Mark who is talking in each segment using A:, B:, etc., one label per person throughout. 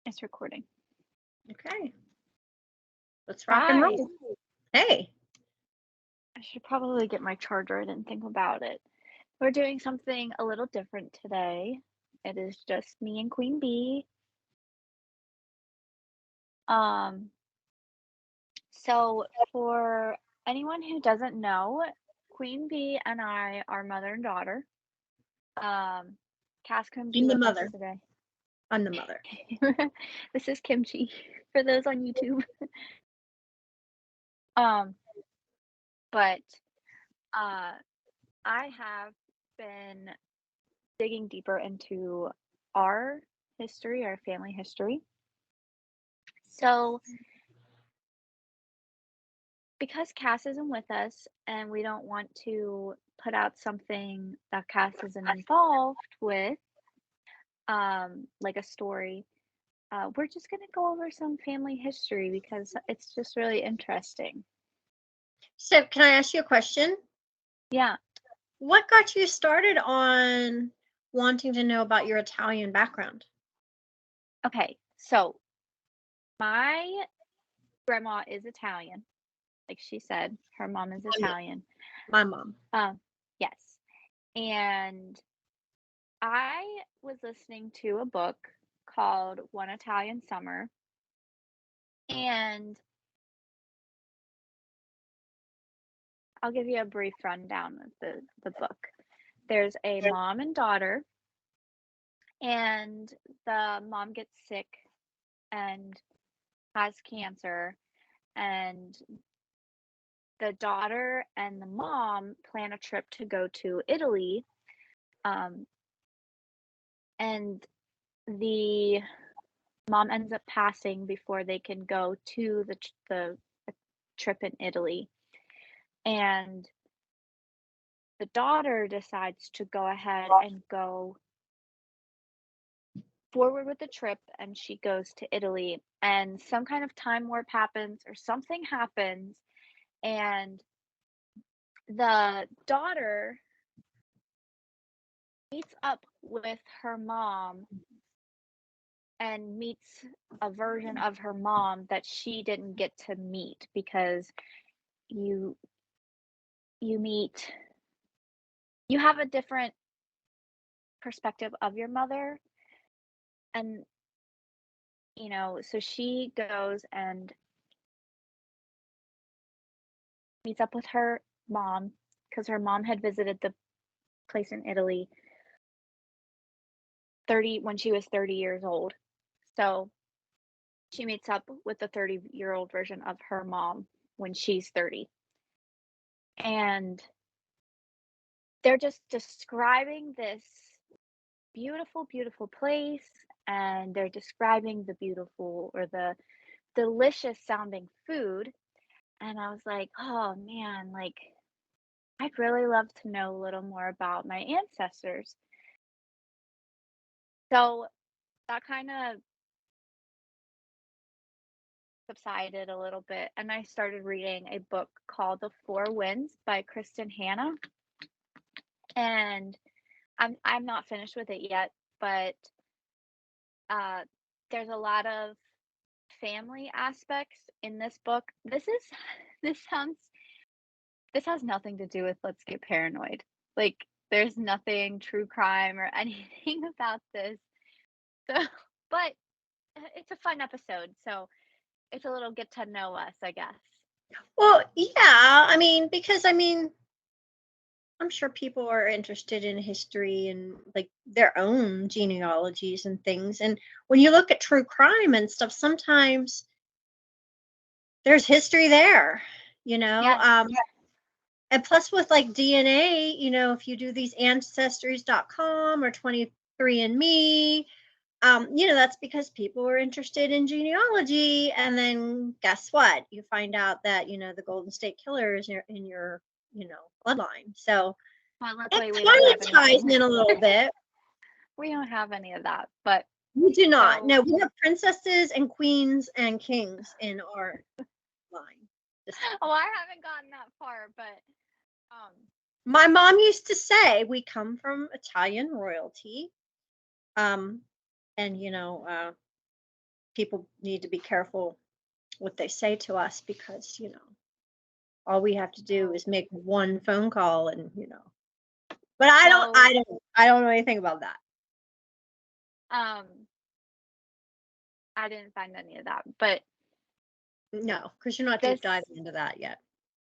A: It's recording.
B: Okay. Let's rock and
A: Hi.
B: roll. Hey.
A: I should probably get my charger. I didn't think about it. We're doing something a little different today. It is just me and Queen Bee. Um, so for anyone who doesn't know, Queen Bee and I are mother and daughter. Cass couldn't be
B: I'm the
A: with us
B: mother.
A: today.
B: I'm the mother.
A: This is Kimchi for those on YouTube. Um, but uh I have been digging deeper into our history, our family history. So, because Cass isn't with us and we don't want to put out something that Cass isn't involved with, like a story, we're just going to go over some family history because it's just really interesting.
B: So, can I ask you a question?
A: Yeah.
B: What got you started on wanting to know about your Italian background?
A: Okay. So, my grandma is Italian. Like she said, her mom is Italian.
B: My mom.
A: Yes. And I was listening to a book called One Italian Summer, and I'll give you a brief rundown of the book. There's a mom and daughter, and the mom gets sick and has cancer, and the daughter and the mom plan a trip to go to Italy, um, and the mom ends up passing before they can go to the trip in Italy. And the daughter decides to go ahead and go forward with the trip, and she goes to Italy, and some kind of time warp happens or something happens, and the daughter meets up with her mom and meets a version of her mom that she didn't get to meet because you you meet you have a different perspective of your mother, and so she goes and meets up with her mom because her mom had visited the place in Italy 30 when she was 30 years old. So she meets up with the 30-year-old version of her mom when she's 30. And they're just describing this beautiful, beautiful place, and they're describing the beautiful or the delicious sounding food. And I was like, oh man, like I'd really love to know a little more about my ancestors. So that kind of subsided a little bit, and I started reading a book called The Four Winds by Kristen Hanna. And I'm not finished with it yet, but uh, there's a lot of family aspects in this book. This sounds this has nothing to do with Let's Get Paranoid. Like there's nothing true crime or anything about this. So, but it's a fun episode. So it's a little get to know us, I guess.
B: Well, yeah. Because I'm sure people are interested in history and like their own genealogies and things. And when you look at true crime and stuff, sometimes there's history there, you know.
A: Yes.
B: And plus with like DNA, if you do these ancestries.com or 23andMe, that's because people were interested in genealogy. And then guess what? You find out that, the Golden State Killer is in your bloodline. So
A: Well, luckily we
B: it
A: don't
B: kind
A: have
B: of ties
A: anything.
B: in a little bit.
A: We don't have any of that, but
B: We do not.
A: so
B: No, we have princesses and queens and kings in our line.
A: oh, I haven't gotten that far, but um
B: My mom used to say we come from Italian royalty. And people need to be careful what they say to us because, all we have to do is make one phone call and, but
A: So,
B: I don't know anything about that.
A: um, I didn't find any of that, but
B: No, because you're not deep
A: this
B: diving into that yet.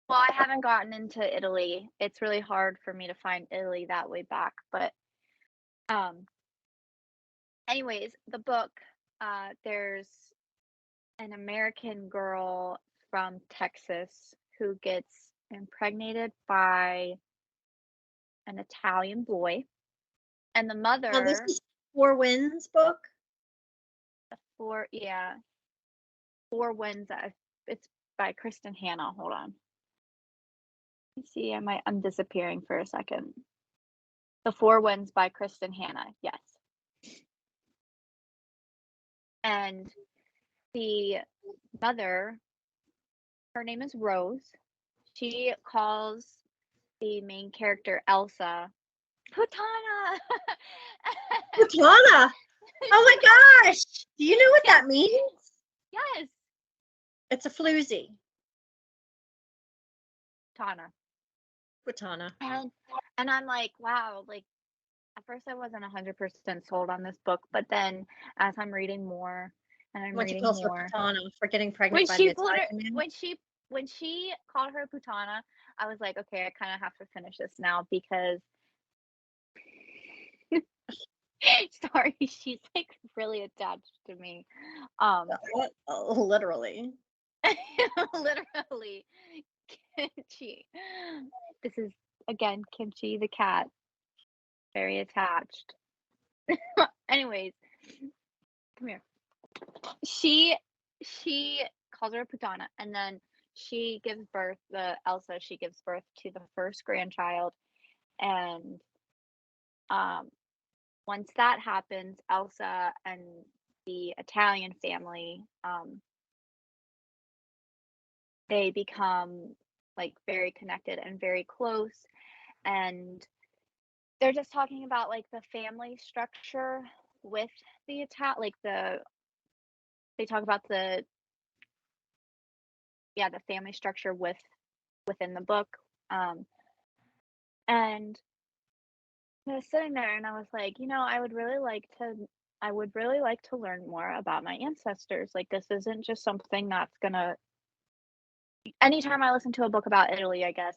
A: well, I haven't gotten into Italy. It's really hard for me to find Italy that way back, but, um, anyways, the book, there's an American girl from Texas who gets impregnated by an Italian boy, and the
B: Now this
A: mother
B: is Four Winds book?
A: for yeah, Four Winds, it's by Kristen Hanna, hold on. Let me see, I'm disappearing for a second. The Four Winds by Kristen Hanna, yes. And the mother, her name is Rose. She calls the main character Elsa Putana.
B: Cortana! Oh my gosh! Do you know what
A: Yes,
B: that means?
A: yes,
B: It's a floozy.
A: Tana.
B: Cortana.
A: And I'm like, wow, like at first I wasn't 100% sold on this book, but then as I'm reading more and I'm
B: What you
A: reading
B: calls her
A: more,
B: Cortana for getting
A: when
B: pregnant by the
A: she put her
B: Italian man?
A: when she called her Putana, I was like, okay, I kind of have to finish this now because sorry, she's like really attached to me. Um
B: Literally.
A: literally Kimchi. This is again Kimchi the cat, very attached. Anyways, come here. She she calls her Putana, and then she gives birth the Elsa, she gives birth to the first grandchild, and, um, once that happens, Elsa and the Italian family, they become, like, very connected and very close, and they're just talking about, like, the family structure with the like, they talk about the family structure within the book, um, and I was sitting there and I was like, I would really like to learn more about my ancestors. Like this isn't just something that's gonna anytime I listen to a book about Italy, I guess,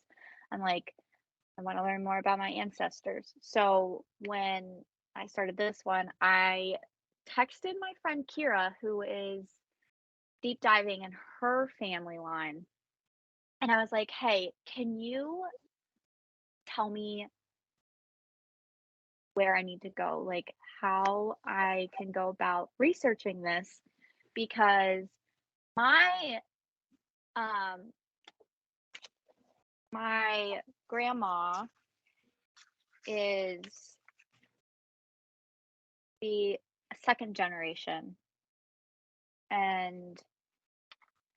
A: I'm like, I want to learn more about my ancestors. So when I started this one, I texted my friend Kira, who is deep diving in her family line, and I was like, hey, can you tell me where I need to go, like how I can go about researching this because my um my grandma is the second generation and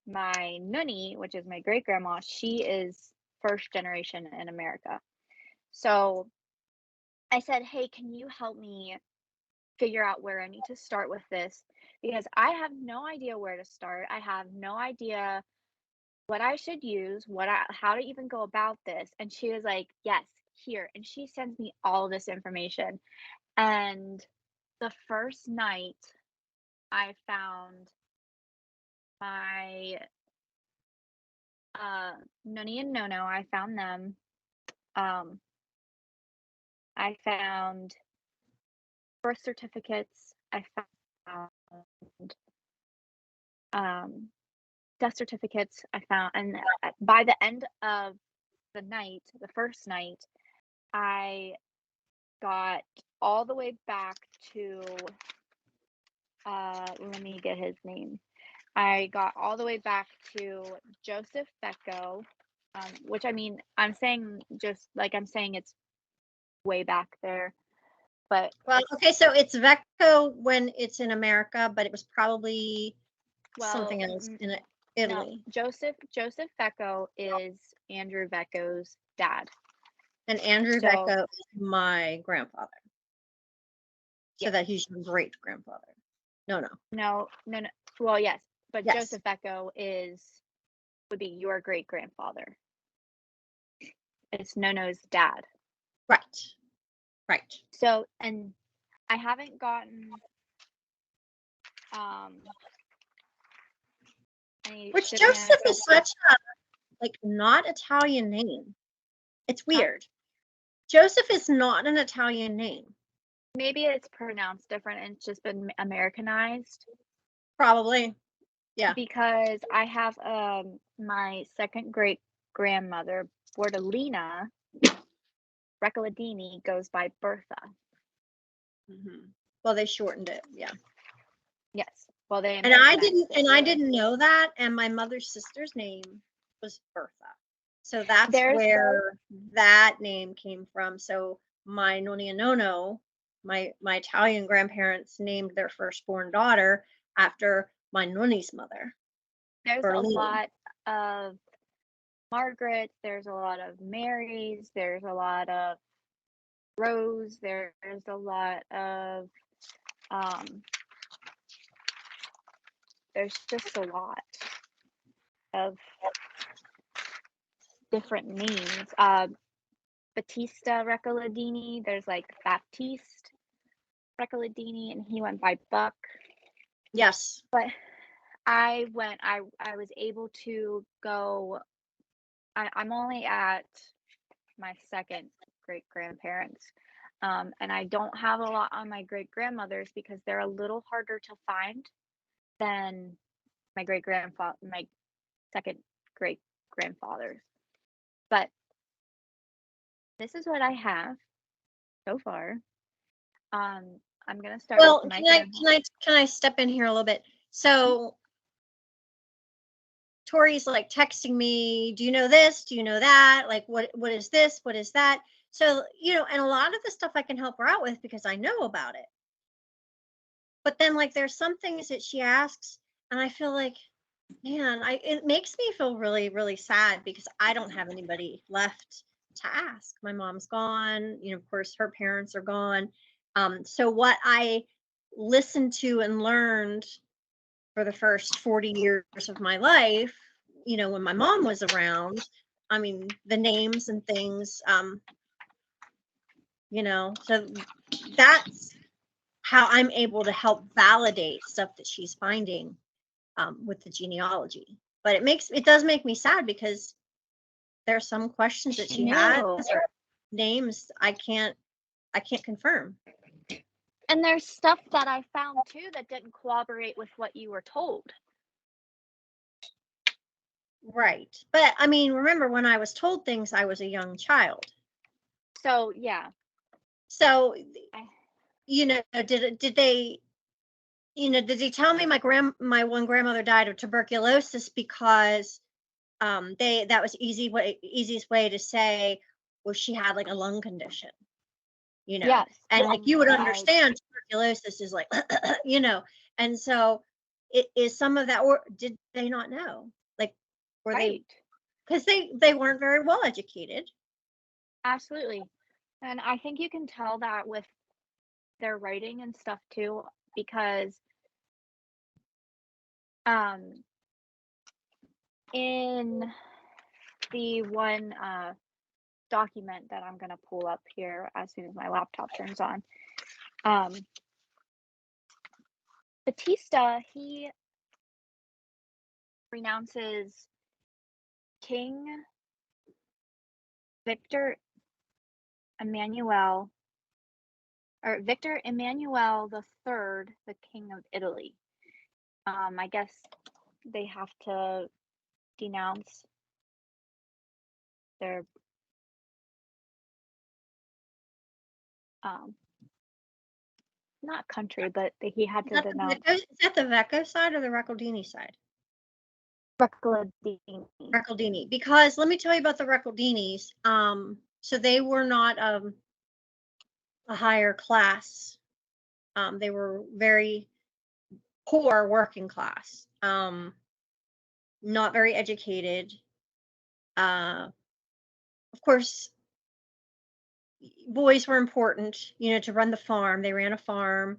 A: my nunny, which is my great grandma, she is first generation in America. So I said, "Hey, can you help me figure out where I need to start with this because I have no idea where to start. I have no idea what I should use, how to even go about this." And she was like, "Yes, here." And she sends me all this information. And the first night I found my Noni and Nono, I found them. Um, I found birth certificates. I found um, death certificates. I found, and by the end of the night, the first night, I got all the way back to let me get his name. I got all the way back to Joseph Becco, which I mean, I'm saying it's way back there, but
B: Well,
A: it's
B: okay, so it's Vecco when it's in America, but it was probably
A: well,
B: something else in
A: no,
B: Italy.
A: Joseph Becco is Andrew Becco's dad.
B: And Andrew
A: So
B: Vecco is my grandfather. So
A: yes,
B: that he's your great grandfather. No, no.
A: No. Well, yes, but
B: Yes.
A: Joseph Becco would be your great grandfather. It's Nono's dad.
B: Right. Right.
A: So, and I haven't gotten um any
B: Which
A: ship
B: Joseph is
A: manifest.
B: such a like not Italian name. It's
A: Huh?
B: weird. Joseph is not an Italian name.
A: Maybe it's pronounced different and it's just been Americanized
B: Probably. Yeah.
A: because I have my second great grandmother, Bordolina Reccoladini, goes by Bertha.
B: Well, they shortened it. Yeah.
A: Yes. Well, they
B: And I
A: Americanized it.
B: didn't know that. And my mother's sister's name was Bertha. So that's
A: There's
B: where that name came from. So my nonni and nono, my Italian grandparents named their firstborn daughter after my nonni's mother,
A: there's a
B: Bertolini.
A: lot of Margarets, there's a lot of Marys, there's a lot of Rose, there's a lot of um there's just a lot of different names. Battista Reccoladini, there's like Baptiste Reccoladini, and he went by Buck.
B: Yes.
A: But I was able to go. I'm only at my second great grandparents. And I don't have a lot on my great grandmothers because they're a little harder to find than my second great grandfathers. But this is what I have so far. I'm gonna start with
B: Well,
A: my grandma.
B: can I step in here a little bit? So Tori's like texting me, do you know this? Do you know that? Like what is this? What is that? So, and a lot of the stuff I can help her out with because I know about it. But then like there's some things that she asks and I feel like, man, it makes me feel really, really sad because I don't have anybody left to ask. My mom's gone, of course her parents are gone. So what I listened to and learned for the first 40 years of my life, when my mom was around, I mean, the names and things, so that's how I'm able to help validate stuff that she's finding with the genealogy. But it does make me sad because there are some questions that she has
A: No.
B: or names I can't confirm.
A: And there's stuff that I found too that didn't corroborate with what you were told.
B: Right. But I mean, remember when I was told things, I was a young child.
A: So yeah.
B: So, did they, did he tell me my one grandmother died of tuberculosis because that was easiest way to say, well, she had like a lung condition,
A: Yes.
B: and like you would
A: I
B: understand tuberculosis is like, and so it is some of that, or did they not know? Like, were they,
A: right.
B: because they weren't very well educated.
A: Absolutely. And I think you can tell that with their writing and stuff too, because um in the one document that I'm gonna pull up here as soon as my laptop turns on, um Batista, he renounces King Victor Emmanuel Victor Emmanuel the Third, the King of Italy. I guess they have to denounce their um not country, but he had to denounce
B: Is that the Vecco side or the Recordini side?
A: Reccoladini.
B: Recordini, because let me tell you about the Recordinis. So they were not a higher class. They were very poor working class. Not very educated. Of course, boys were important, to run the farm. They ran a farm.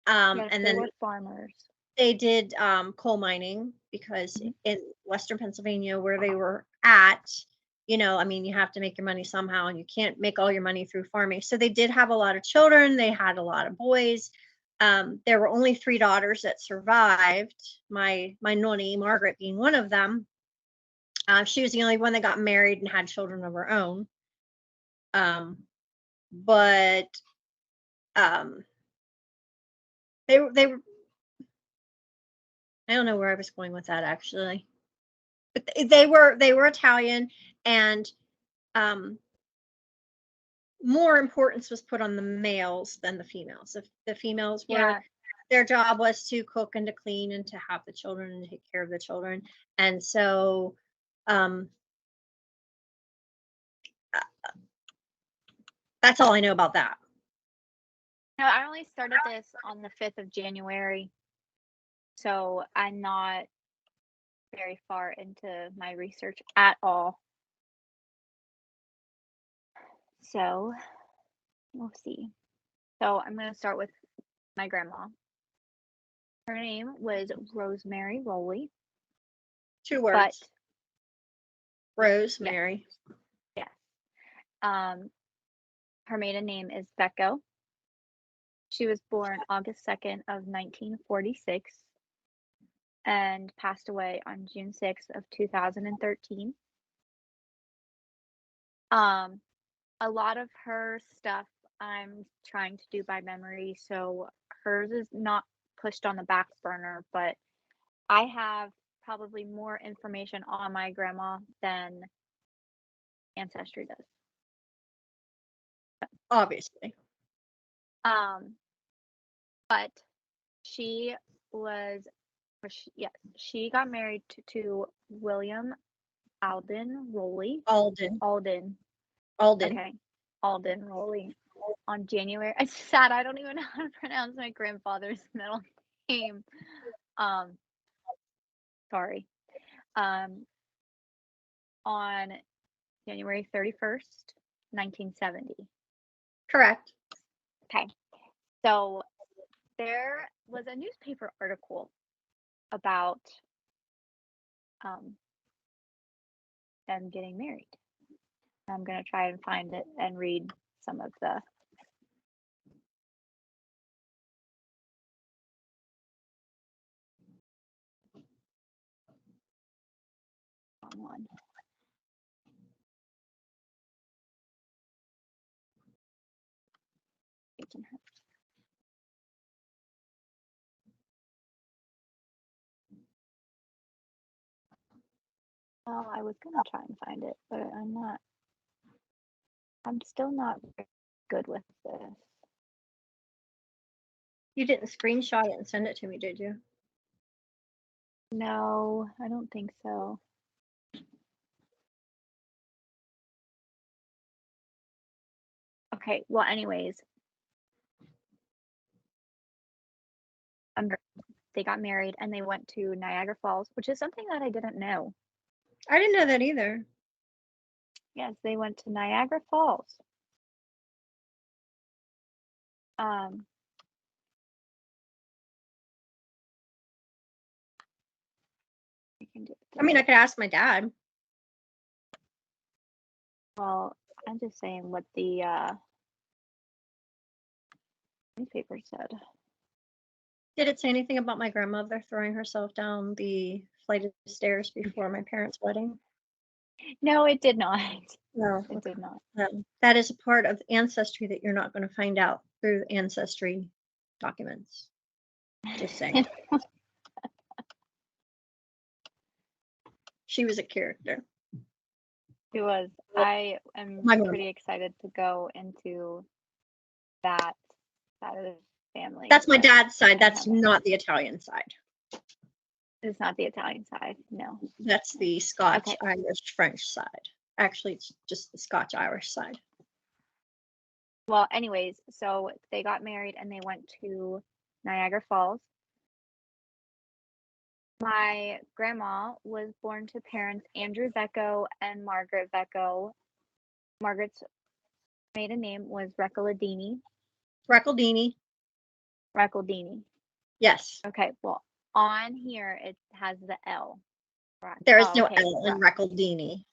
A: Yes,
B: And
A: they
B: then
A: were farmers.
B: they did coal mining because
A: Mhm.
B: in Western Pennsylvania, where they were at, I mean, you have to make your money somehow, and you can't make all your money through farming. So they did have a lot of children. They had a lot of boys. There were only three daughters that survived. My nonny Margaret being one of them. She was the only one that got married and had children of her own. But um, they were. I don't know where I was going with that actually. But they were Italian, and um, more importance was put on the males than the females. If the females were,
A: Yeah.
B: their job was to cook and to clean and to have the children and take care of the children. And so um, uh, that's all I know about that.
A: No, I only started this on the 5th of January, so I'm not very far into my research at all. So, we'll see. So, I'm going to start with my grandma. Her name was Rosemary Rowley,
B: Two
A: but
B: words:
A: yes,
B: Rosemary.
A: yes. Um, her maiden name is Becco. She was born August 2nd of 1946 and passed away on June 6th of 2013. Um, a lot of her stuff I'm trying to do by memory, so hers is not pushed on the back burner, but I have probably more information on my grandma than Ancestry does.
B: Obviously.
A: Um, but she was, she got married to William Alden Rowley.
B: Alden.
A: Alden.
B: Alden.
A: Okay. Alden Rowley on January. It's sad. I don't even know how to pronounce my grandfather's middle name. Um, sorry. Um, on January 31st, 1970.
B: Correct.
A: Okay. So there was a newspaper article about um, them getting married. I'm going to try and find it and read some of the one. Well, I was going to try and find it, but I'm still not very good with this.
B: You didn't screenshot it and send it to me, did you?
A: No, I don't think so. Okay, well, anyways, they got married and they went to Niagara Falls, which is something that I didn't know.
B: I didn't know that either.
A: Yes, they went to Niagara Falls. Um,
B: I mean, I could ask my dad.
A: well, I'm just saying what the newspaper said.
B: Did it say anything about my grandmother throwing herself down the flight of stairs before my parents' wedding?
A: No, it did not.
B: No.
A: It did not.
B: That is a part of Ancestry that you're not going to find out through Ancestry documents. Just saying. She was a character.
A: It was. I am
B: My grandma.
A: pretty excited to go into that side of the family.
B: That's my dad's side.
A: I
B: That's
A: haven't.
B: not the Italian side.
A: It's not the Italian side. No.
B: That's the Scotch,
A: Okay.
B: Irish, French side. Actually, it's just the Scotch Irish side.
A: Well, anyways, so they got married and they went to Niagara Falls. My grandma was born to parents Andrew Becco and Margaret Becco. Margaret's maiden name was Reccoladini.
B: Recaldini.
A: Reckledini.
B: Yes.
A: Okay, well, on here it has the L. Right.
B: There is
A: Oh,
B: no
A: okay.
B: L in Reckledini.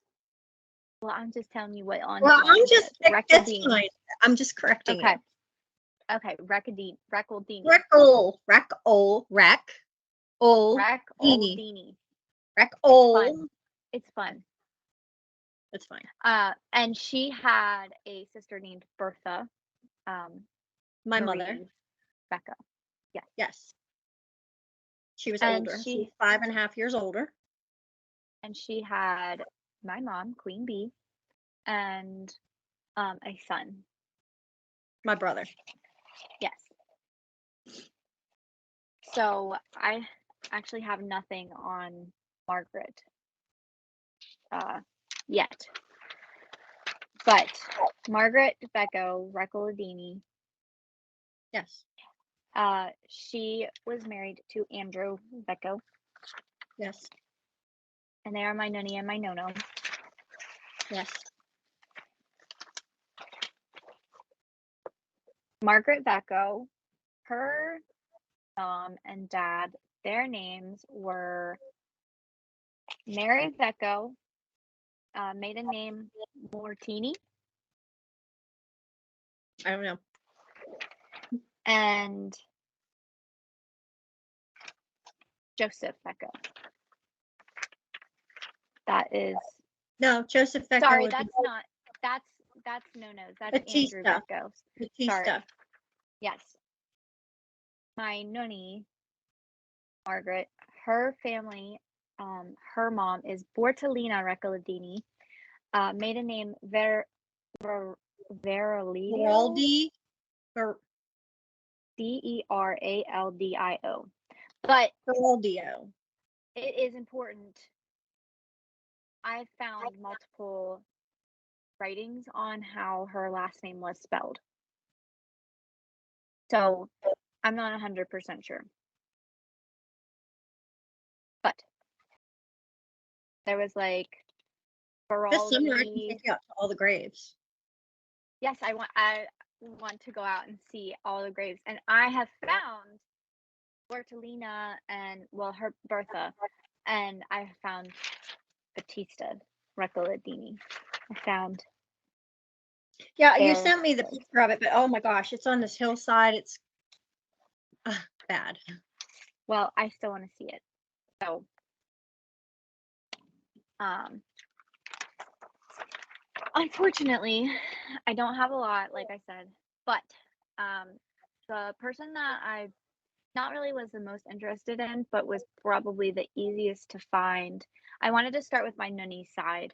A: Well, I'm just telling you what on
B: Well,
A: here it says.
B: that's
A: Reckledini.
B: fine. I'm just correcting
A: Okay.
B: you.
A: Okay, Reckledini. Reckledini.
B: Reckledini. Reckledini.
A: It's fun.
B: That's fine.
A: And she had a sister named Bertha.
B: My
A: Marie
B: mother.
A: Becca. Yes.
B: Yes. She was
A: And
B: older. She was 5.5 years older.
A: And she had my mom, Queen Bee, and a son.
B: My brother.
A: Yes. So I actually have nothing on Margaret yet. But Margaret Becco Reckledini,
B: Yes.
A: she was married to Andrew Becco.
B: Yes.
A: And they are my nunny and my no-no.
B: Yes.
A: Margaret Becco, her mom and dad, their names were Mary Becco, maiden name Mortini,
B: I don't know.
A: and Joseph Becco. That is
B: No, Joseph Becco.
A: sorry, that's not that's no-nos. That's
B: Batista.
A: Andrew Becco.
B: Batista.
A: Sorry. Yes. My nunny, Margaret, her family, her mom is Bortolina Reckledini, maiden name Veraldio,
B: Veraldi.
A: Deraldio. But
B: Veraldio.
A: it is important. I found multiple writings on how her last name was spelled. So I'm not 100% sure. But there was like
B: This summer I can
A: Veraldi.
B: take you out to all the graves.
A: Yes, I want to go out and see all the graves. And I have found Bertolina and her Bertha, and I found Batista Reckledini. I found.
B: Yeah, you sent me the picture of it, but oh my gosh, it's on this hillside. It's bad.
A: Well, I still want to see it. So, unfortunately, I don't have a lot, like I said, but the person that I not really was the most interested in, but was probably the easiest to find. I wanted to start with my nunny side,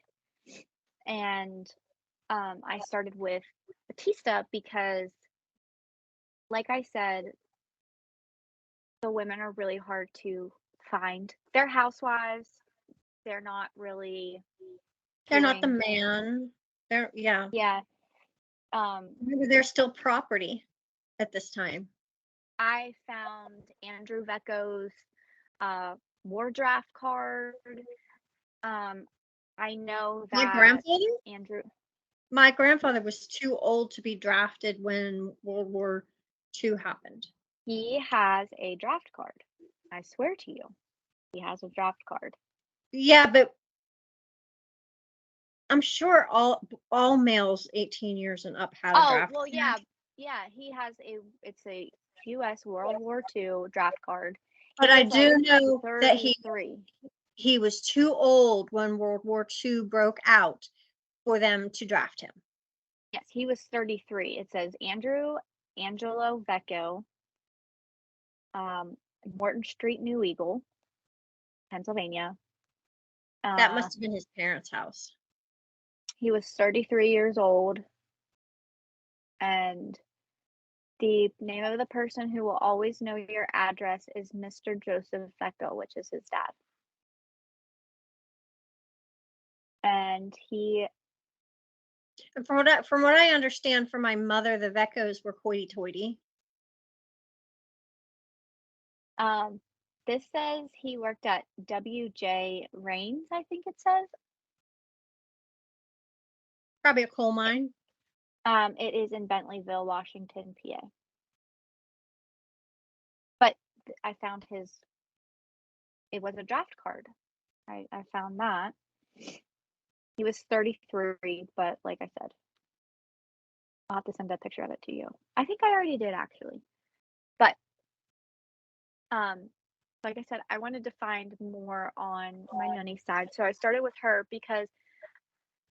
A: and I started with Batista because, like I said, the women are really hard to find. They're housewives. They're not really.
B: They're not the man. Yeah. Maybe they're still property at this time.
A: I found Andrew Vecco's war draft card. I know that
B: my grandfather was too old to be drafted when World War II happened.
A: He has a draft card. I swear to you, he has a draft card.
B: Yeah, but I'm sure all males 18 years and up have a draft card.
A: Yeah, he has it's a U.S. World War II draft card.
B: But I do know that he was too old when World War II broke out for them to draft him.
A: Yes, he was 33. It says Angelo Vecchio, Morton Street, New Eagle, Pennsylvania.
B: That must have been his parents' house.
A: He was 33 years old, and the name of the person who will always know your address is Mr. Joseph Vecco, which is his dad. And
B: from what I understand from my mother, the Veccos were hoity-toity.
A: This says he worked at W.J. Rains, I think it says.
B: Probably a coal mine.
A: It is in Bentleyville, Washington, PA. I found it was a draft card. I found that. He was 33, but like I said, I'll have to send a picture of it to you. I think I already did actually. But um like I said, I wanted to find more on my Noni's side. So I started with her because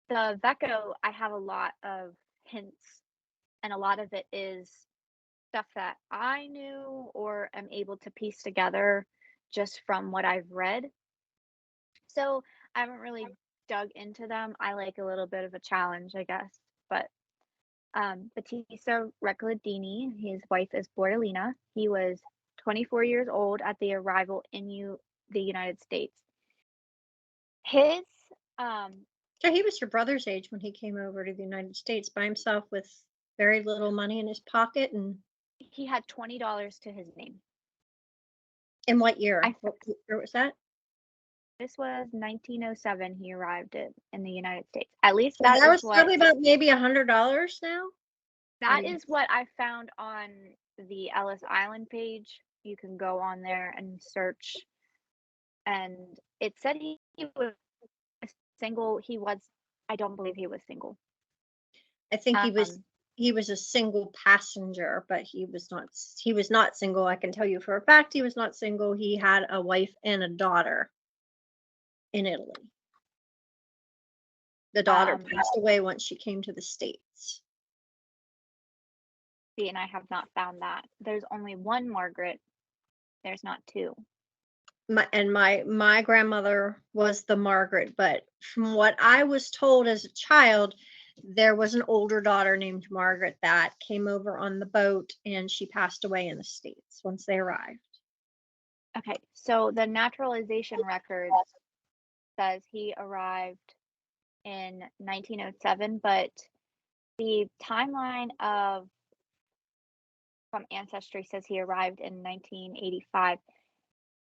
A: the Vecco, I have a lot of hints, and a lot of it is stuff that I knew or am able to piece together just from what I've read. So I haven't really dug into them. I like a little bit of a challenge, I guess. But Batista Recordini, his wife is Bordelina. He was 24 years old at the arrival in the United States. His um,
B: So he was your brother's age when he came over to the United States by himself with very little money in his pocket. And
A: he had $20 to his name.
B: in what year?
A: I
B: What year was that?
A: This was 1907. He arrived in the United States. At least
B: So that was probably about maybe $100 now.
A: that is what I found on the Ellis Island page. You can go on there and search, and it said he was single. I don't believe he was single.
B: I think
A: Um,
B: he was a single passenger, but he was not single. I can tell you for a fact he was not single. He had a wife and a daughter in Italy. The daughter passed away once she came to the States.
A: see, and I have not found that. There's only one Margaret. There's not two.
B: My grandmother was the Margaret, but from what I was told as a child, there was an older daughter named Margaret that came over on the boat, and she passed away in the States once they arrived.
A: Okay, so the naturalization record says he arrived in 1907, but the timeline of from Ancestry says he arrived in 1985.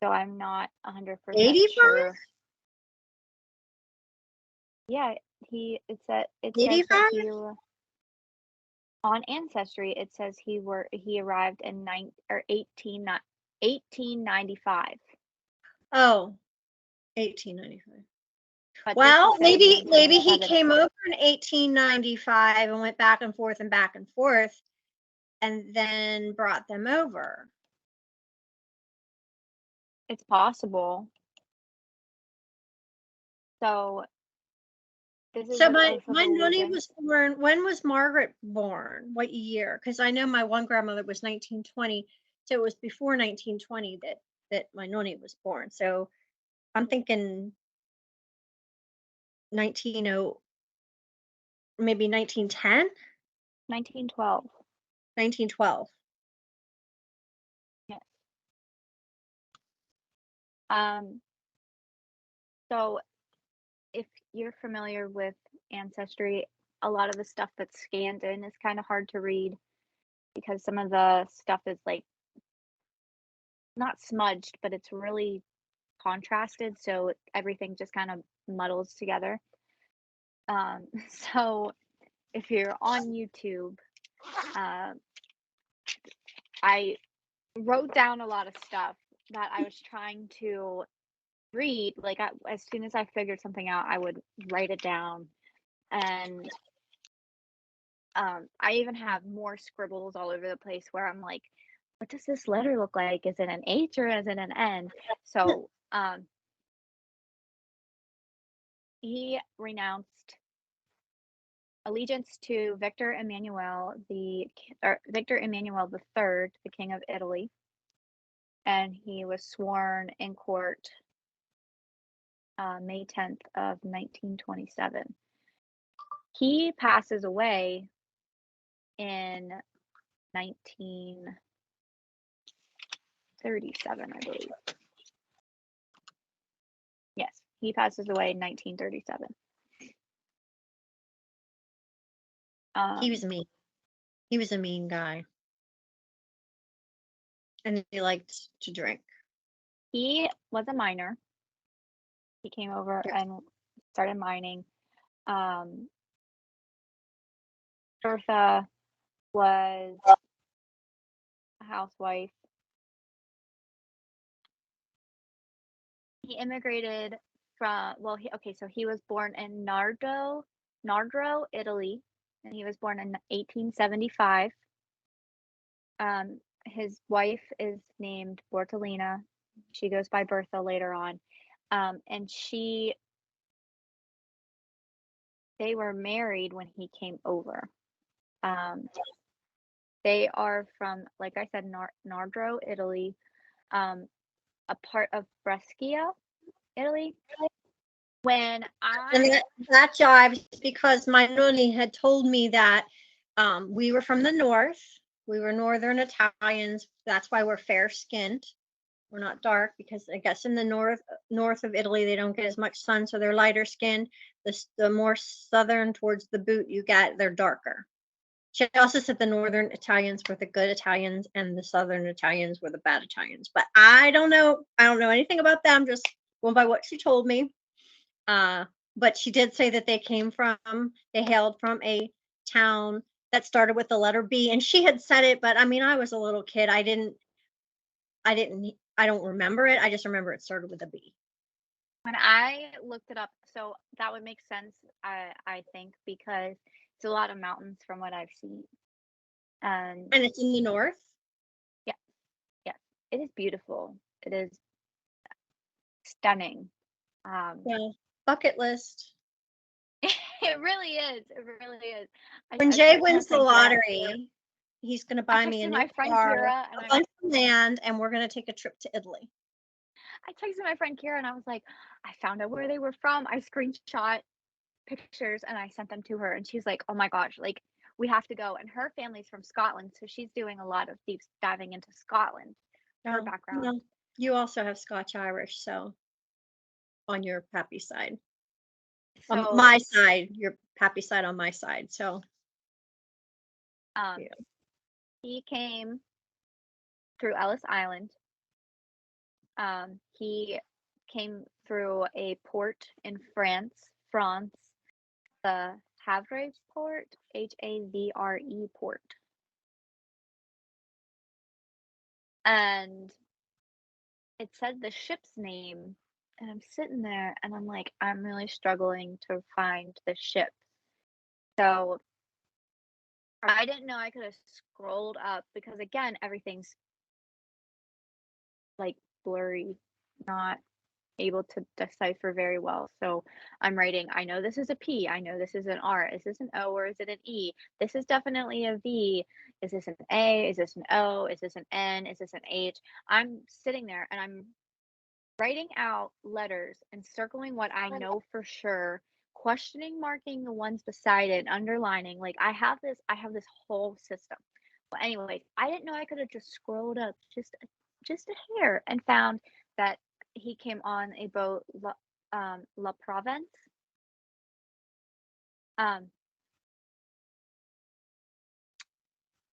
A: So I'm not 100%
B: 85?
A: sure. Yeah, it says that
B: 85?
A: on Ancestry it says he arrived in 1895.
B: Oh, 1895.
A: But this is
B: Well,
A: saying
B: maybe he
A: 1907.
B: came over in 1895 and went back and forth and then brought them over.
A: It's possible. So this is
B: So
A: what
B: my
A: most people
B: my
A: believe
B: noni
A: in.
B: was born. When was Margaret born? What year? Because I know my one grandmother was 1920, so it was before 1920 that my noni was born. So I'm thinking 190, maybe 1910,
A: 1912.
B: 1912.
A: Yes. Um, so if you're familiar with Ancestry, a lot of the stuff that's scanned in is kind of hard to read because some of the stuff is like not smudged, but it's really contrasted, so everything just kind of muddles together. So if you're on YouTube, uh, I wrote down a lot of stuff that I was trying to read. Like as soon as I figured something out, I would write it down, and I even have more scribbles all over the place where I'm like, what does this letter look like? Is it an H or is it an N? So he renounced allegiance to Victor Emmanuel III, the King of Italy, and he was sworn in court May 10th of 1927. He passes away in 1937, I believe. Yes, he passes away in 1937.
B: He was mean. He was a mean guy, and he liked to drink.
A: He was a miner. He came over and started mining. Bertha was a housewife. He immigrated so he was born in Nardro, Italy, and he was born in 1875. His wife is named Bortolina. She goes by Bertha later on. And they were married when he came over. Um, they are from, like I said, Nardro, Italy, um, a part of Brescia, Italy. When
B: And that jives because my nonni had told me that we were from the north. We were northern Italians. That's why we're fair skinned. We're not dark because I guess in the north of Italy they don't get as much sun, so they're lighter skinned. The more southern towards the boot you get, they're darker. She also said the northern Italians were the good Italians and the southern Italians were the bad Italians. But I don't know. I don't know anything about them. Just going by what she told me. But she did say that they hailed from a town that started with the letter B. And she had said it, but I mean, I was a little kid. I don't remember it. I just remember it started with a B.
A: When I looked it up, so that would make sense, I think, because it's a lot of mountains from what I've seen. And
B: it's in the north?
A: Yeah. Yes. It is beautiful. It is stunning.
B: Yeah. Bucket list.
A: It really is. It really is.
B: When Jay wins the lottery, he's going to buy me a new car, a bunch of land, and we're going to take a trip to Italy.
A: I texted my friend Kira and I was like, I found out where they were from. I screenshot pictures and I sent them to her and she's like, oh my gosh, like we have to go. And her family's from Scotland, so she's doing a lot of deep diving into Scotland. Her background.
B: No. You also have Scotch Irish, so on your pappy side. So, on my side, your pappy side on my side. So
A: yeah. He came through Ellis Island. He came through a port in France, the Havre port, Havre port. And it said the ship's name, and I'm sitting there and I'm like, I'm really struggling to find the ship. So I didn't know I could have scrolled up because again, everything's like blurry, not able to decipher very well. So I'm writing, I know this is a P, I know this is an R, is this an O or is it an E? This is definitely a V. Is this an A? Is this an O? Is this an N? Is this an H? I'm sitting there and I'm writing out letters and circling what I know for sure, marking the ones beside it, underlining. Like I have this whole system. But anyways, I didn't know I could have just scrolled up just a hair and found that he came on a boat, La Provence.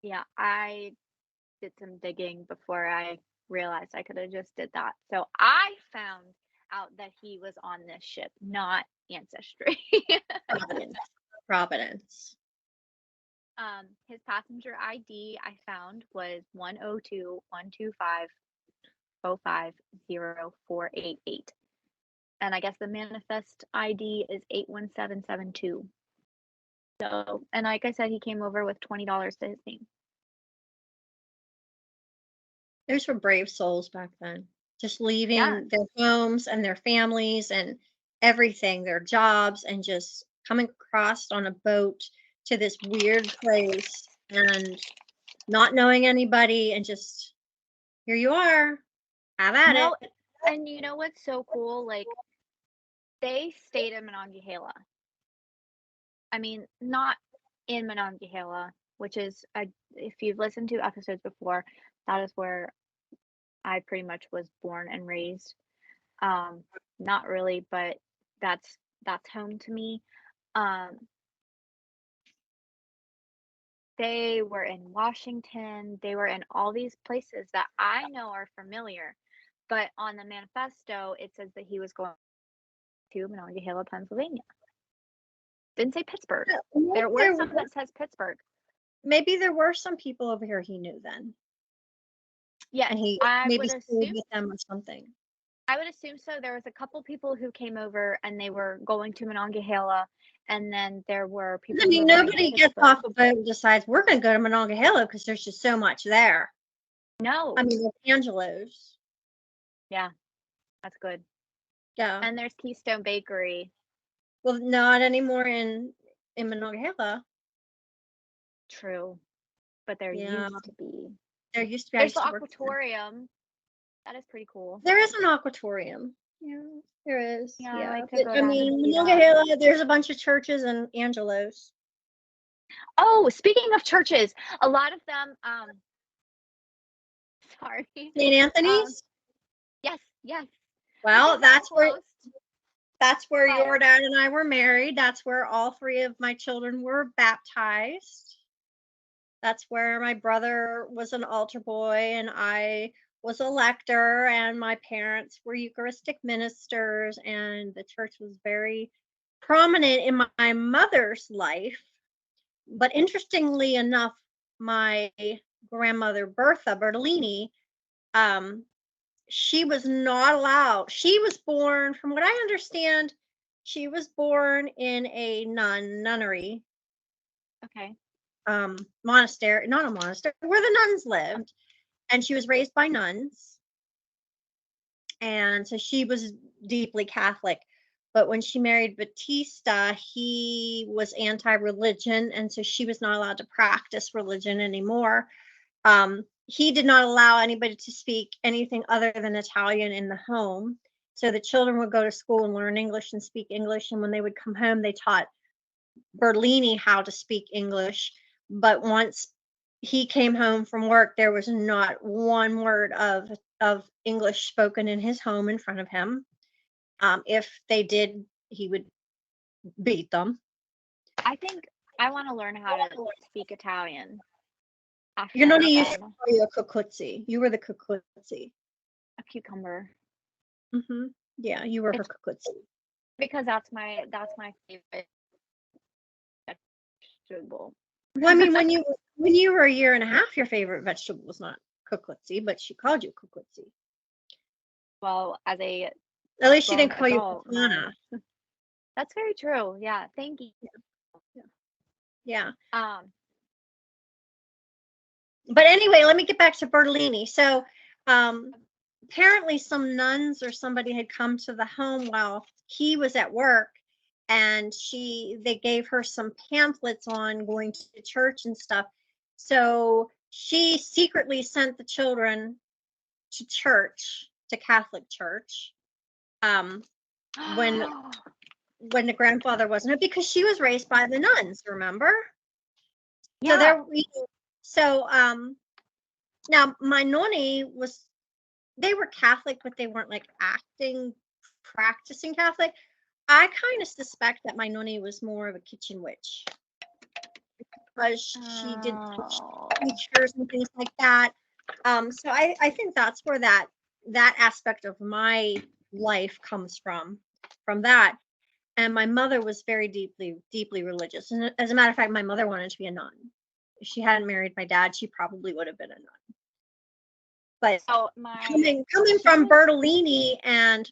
A: Yeah, I did some digging before I realized I could have just did that. So I found out that he was on this ship, not Ancestry.
B: Providence.
A: His passenger ID I found was 102-125-05-0488. And I guess the manifest ID is 81772. So, and like I said, he came over with $20 to his name.
B: Those were brave souls back then. Just leaving their homes and their families and everything, their jobs, and just coming across on a boat to this weird place and not knowing anybody and just here you are. Have at it.
A: And you know what's so cool? Like they stayed in Monongahela. I mean, not in Monongahela, which is if you've listened to episodes before, that is where I pretty much was born and raised. Not really, but that's home to me. They were in Washington. They were in all these places that I know are familiar. But on the manifesto, it says that he was going to Monongahela, Pennsylvania. Didn't say Pittsburgh. There were some that says Pittsburgh.
B: Maybe there were some people over here he knew then.
A: Yeah,
B: and he maybe stayed with them or something.
A: I would assume so. There was a couple people who came over and they were going to Monongahela, and then there were
B: I
A: people who
B: mean,
A: were going to
B: nobody gets
A: Pittsburgh.
B: off a boat and decides we're going to go to Monongahela because there's just so much there.
A: No.
B: I mean, Los Angeles.
A: Yeah, that's good.
B: Yeah.
A: And there's Keystone Bakery.
B: Well, not anymore in Monongahela.
A: True. But there
B: Yeah.
A: used to be.
B: There used to be. I
A: There's
B: used
A: the
B: to work there.
A: aquatorium. That is pretty cool.
B: There is an aquatorium. Yeah, there is.
A: Yeah, I
B: Yeah.
A: like to
B: But,
A: go
B: I
A: down
B: mean,
A: and see that.
B: Monongahela, there's a bunch of churches in Angelos.
A: Oh, speaking of churches, a lot of them, sorry.
B: St. Anthony's?
A: Yes, yes.
B: Well,
A: Because they're close.
B: that's where
A: But-
B: your dad and I were married. That's where all three of my children were baptized. That's where my brother was an altar boy and I was a lector, and my parents were Eucharistic ministers, and the church was very prominent in my mother's life. But interestingly enough, my grandmother Bertha Bertolini, she was not allowed. She was born, from what I understand, she was born in a nunnery,
A: Okay.
B: monastery, not a monastery, where the nuns lived, and she was raised by nuns, and so she was deeply Catholic. But when she married Batista, he was anti-religion, and so she was not allowed to practice religion anymore. He did not allow anybody to speak anything other than Italian in the home. So the children would go to school and learn English and speak English, and when they would come home, they taught Bertolini how to speak English. But once he came home from work, there was not one word of English spoken in his home in front of him. If they did, he would beat them.
A: I think I want to learn how to speak Italian.
B: You're not
A: After
B: used to
A: I'm
B: call you a cucuzzi. You were the cucuzzi.
A: a cucumber.
B: Yeah, you were her
A: It's-
B: cucuzzi.
A: Because that's my favorite vegetable.
B: Well, I mean, when you were a year and a half, your favorite vegetable was not cucuzzi, but she called you cucuzzi.
A: Well, as a
B: At least she
A: grown
B: didn't call you
A: adult,
B: Katana.
A: that's very true. Yeah, thank you.
B: Yeah.
A: Um,
B: But anyway, let me get back to Bertolini. So apparently some nuns or somebody had come to the home while he was at work, and they gave her some pamphlets on going to church and stuff. So she secretly sent the children to church, to Catholic church, when the grandfather wasn't, because she was raised by the nuns, remember?
A: yeah.
B: So now my nonni they were Catholic, but they weren't like practicing Catholic. I kind of suspect that my nonni was more of a kitchen witch, because she did teachers and things like that. So I think that's where that aspect of my life comes from that. And my mother was very deeply religious. And as a matter of fact, my mother wanted to be a nun. If she hadn't married my dad, she probably would have been a nun. But
A: So
B: coming from Bertolini and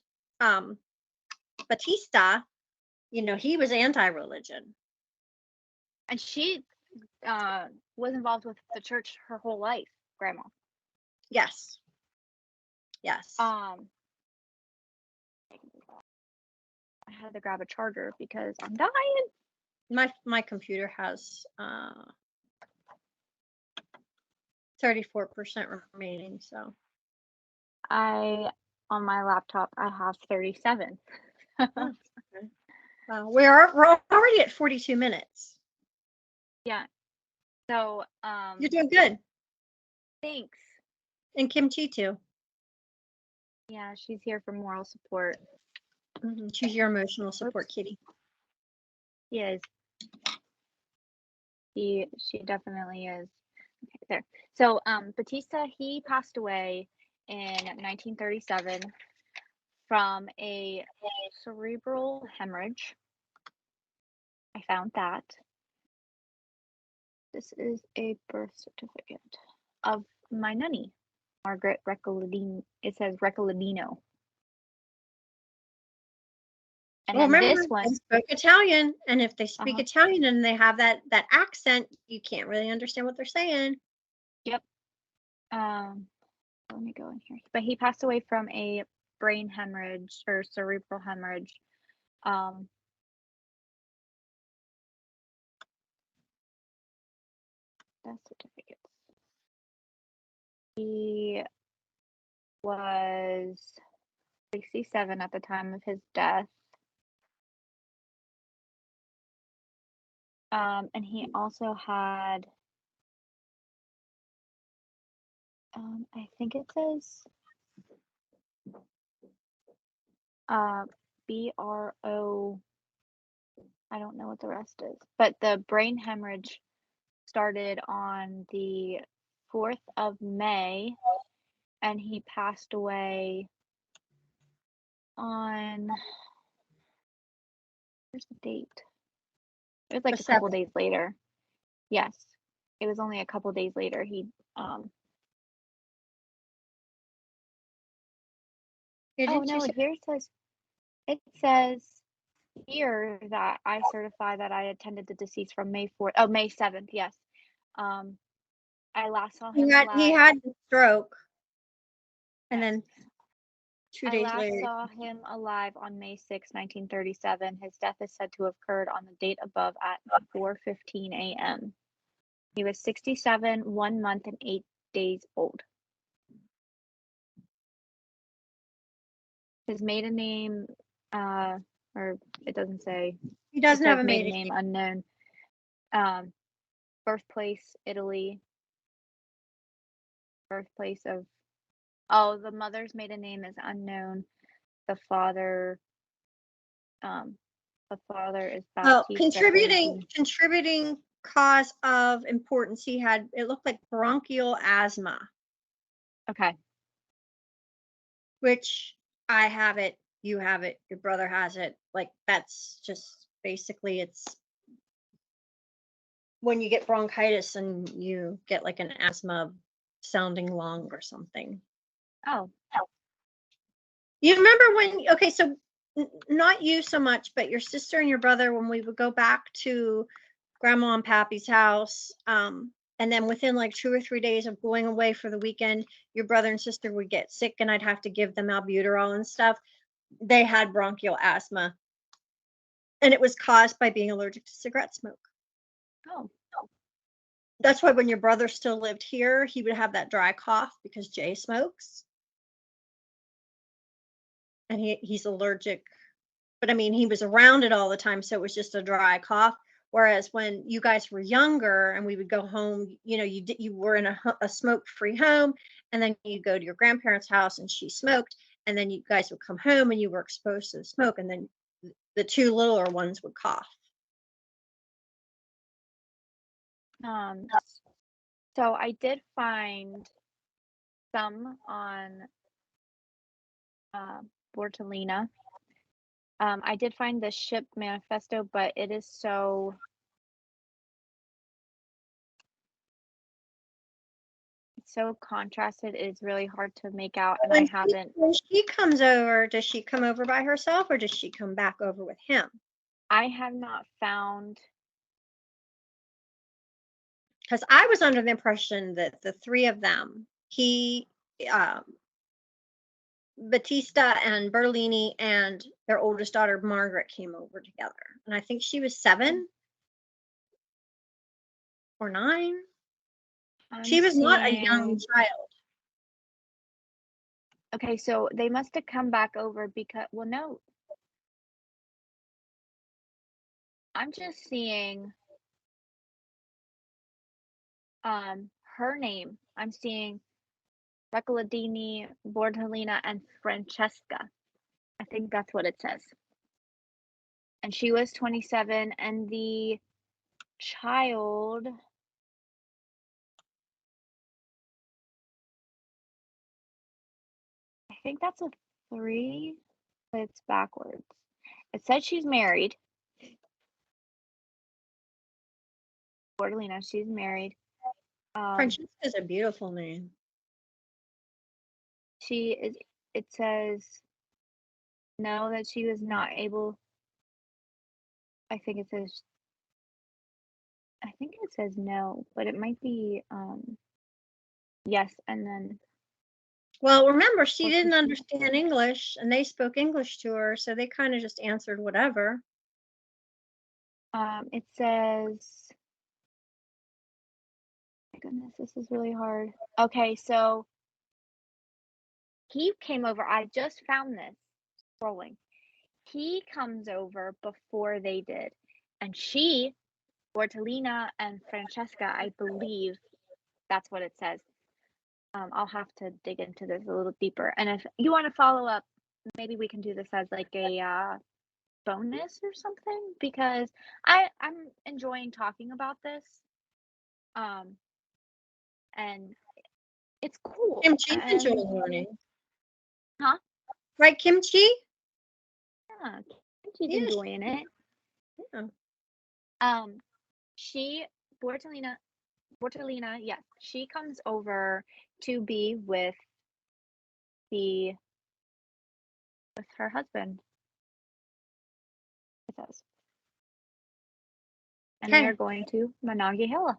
B: Batista, he was anti-religion.
A: And she was involved with the church her whole life, Grandma.
B: Yes.
A: I had to grab a charger because I'm dying.
B: My computer has 34% remaining, so
A: on my laptop I have 37.
B: oh, okay. We're already at 42 minutes.
A: Yeah. So
B: You're doing good.
A: thanks.
B: And Kimchi too.
A: Yeah, she's here for moral support.
B: She's your emotional support kitty.
A: She is. She definitely is. Okay, there. So Batista, he passed away in 1937 from a cerebral hemorrhage. I found that. This is a birth certificate of my nunny, Margaret Recolodino. It says Recolodino. And
B: Well,
A: then
B: remember,
A: this one,
B: they spoke Italian, and if they speak
A: uh-huh,
B: Italian and they have that accent, you can't really understand what they're saying.
A: yep. Let me go in here. But he passed away from a brain hemorrhage or cerebral hemorrhage. Um, death certificates. He was 67 at the time of his death. And he also had, I think it says, BRO. I don't know what the rest is, but the brain hemorrhage started on the 4th of May, and he passed away on, where's the date? It was
B: The
A: like a couple
B: 7th.
A: days later. Yes. It was only a couple days later
B: Yeah,
A: oh
B: didn't you
A: no,
B: say?
A: here it says here that I certify that I attended the deceased from May 7th, yes. Um, I last saw him
B: He
A: alive.
B: had the stroke, and
A: Yes.
B: then 2
A: I
B: days
A: last
B: later.
A: saw him alive on May 6, 1937. His death is said to have occurred on the date above at 4:15 a.m. He was 67, 1 month and 8 days old. His maiden name, or it doesn't say.
B: He
A: It
B: doesn't have
A: says
B: a
A: maiden
B: maiden
A: name
B: name.
A: unknown. Birthplace Italy. Birthplace of the mother's maiden name is unknown. The father, um, is
B: Well,
A: Battista
B: contributing cause of importance. He had, it looked like bronchial asthma,
A: Okay.
B: which I have it, you have it, your brother has it. Like, that's just basically, it's when you get bronchitis and you get like an asthma sounding lung or something.
A: Oh,
B: You remember when, okay, so not you so much, but your sister and your brother, when we would go back to grandma and pappy's house, and then within like 2 or 3 days of going away for the weekend, your brother and sister would get sick and I'd have to give them albuterol and stuff. They had bronchial asthma, and it was caused by being allergic to cigarette smoke.
A: oh,
B: That's why when your brother still lived here, he would have that dry cough because Jay smokes and he's allergic. But I mean, he was around it all the time, so it was just a dry cough. Whereas when you guys were younger and we would go home, you were in a smoke-free home, and then you go to your grandparents' house and she smoked, and then you guys would come home and you were exposed to the smoke, and then the two littler ones would cough.
A: um, so I did find some on uh, Bortolina. I did find the ship manifesto, but it is so it's so contrasted. It's really hard to make out, and I haven't.
B: When she comes over, does she come over by herself or does she come back over with him?
A: I have not found.
B: Because I was under the impression that the three of them, um, Batista and Bertolini and their oldest daughter Margaret, came over together, and I think she was 7 or 9.
A: I'm
B: She was not a young
A: seeing.
B: child.
A: Okay, so they must have come back over because. Well, no, I'm just seeing her name. I'm seeing Reccoladini, Bortolina, and Francesca. I think that's what it says. And she was 27, and the child. I think that's a 3, but it's backwards. It says she's married. Bortolina, she's married.
B: Francesca is a beautiful name.
A: She is. It says no, that she was not able. I think it says no, but it might be, yes, and then
B: Well, remember, she didn't
A: Portuguese.
B: understand English and they spoke English to her, so they kind of just answered whatever.
A: It says, my goodness, this is really hard. Okay, so he came over. I just found this scrolling. He comes over before they did, and she, Bortolina and Francesca, I believe that's what it says. I'll have to dig into this a little deeper. And if you want to follow up, maybe we can do this as like a bonus or something because I'm enjoying talking about this. And it's cool.
B: Kimchi's
A: And
B: enjoying learning.
A: huh?
B: Right, Kimchi?
A: Yeah, she's
B: Yes.
A: enjoying it.
B: Yeah.
A: Um, she Bortolina, yes, she comes over to be the with her husband. It says, and they
B: Okay.
A: are going to Monongahela.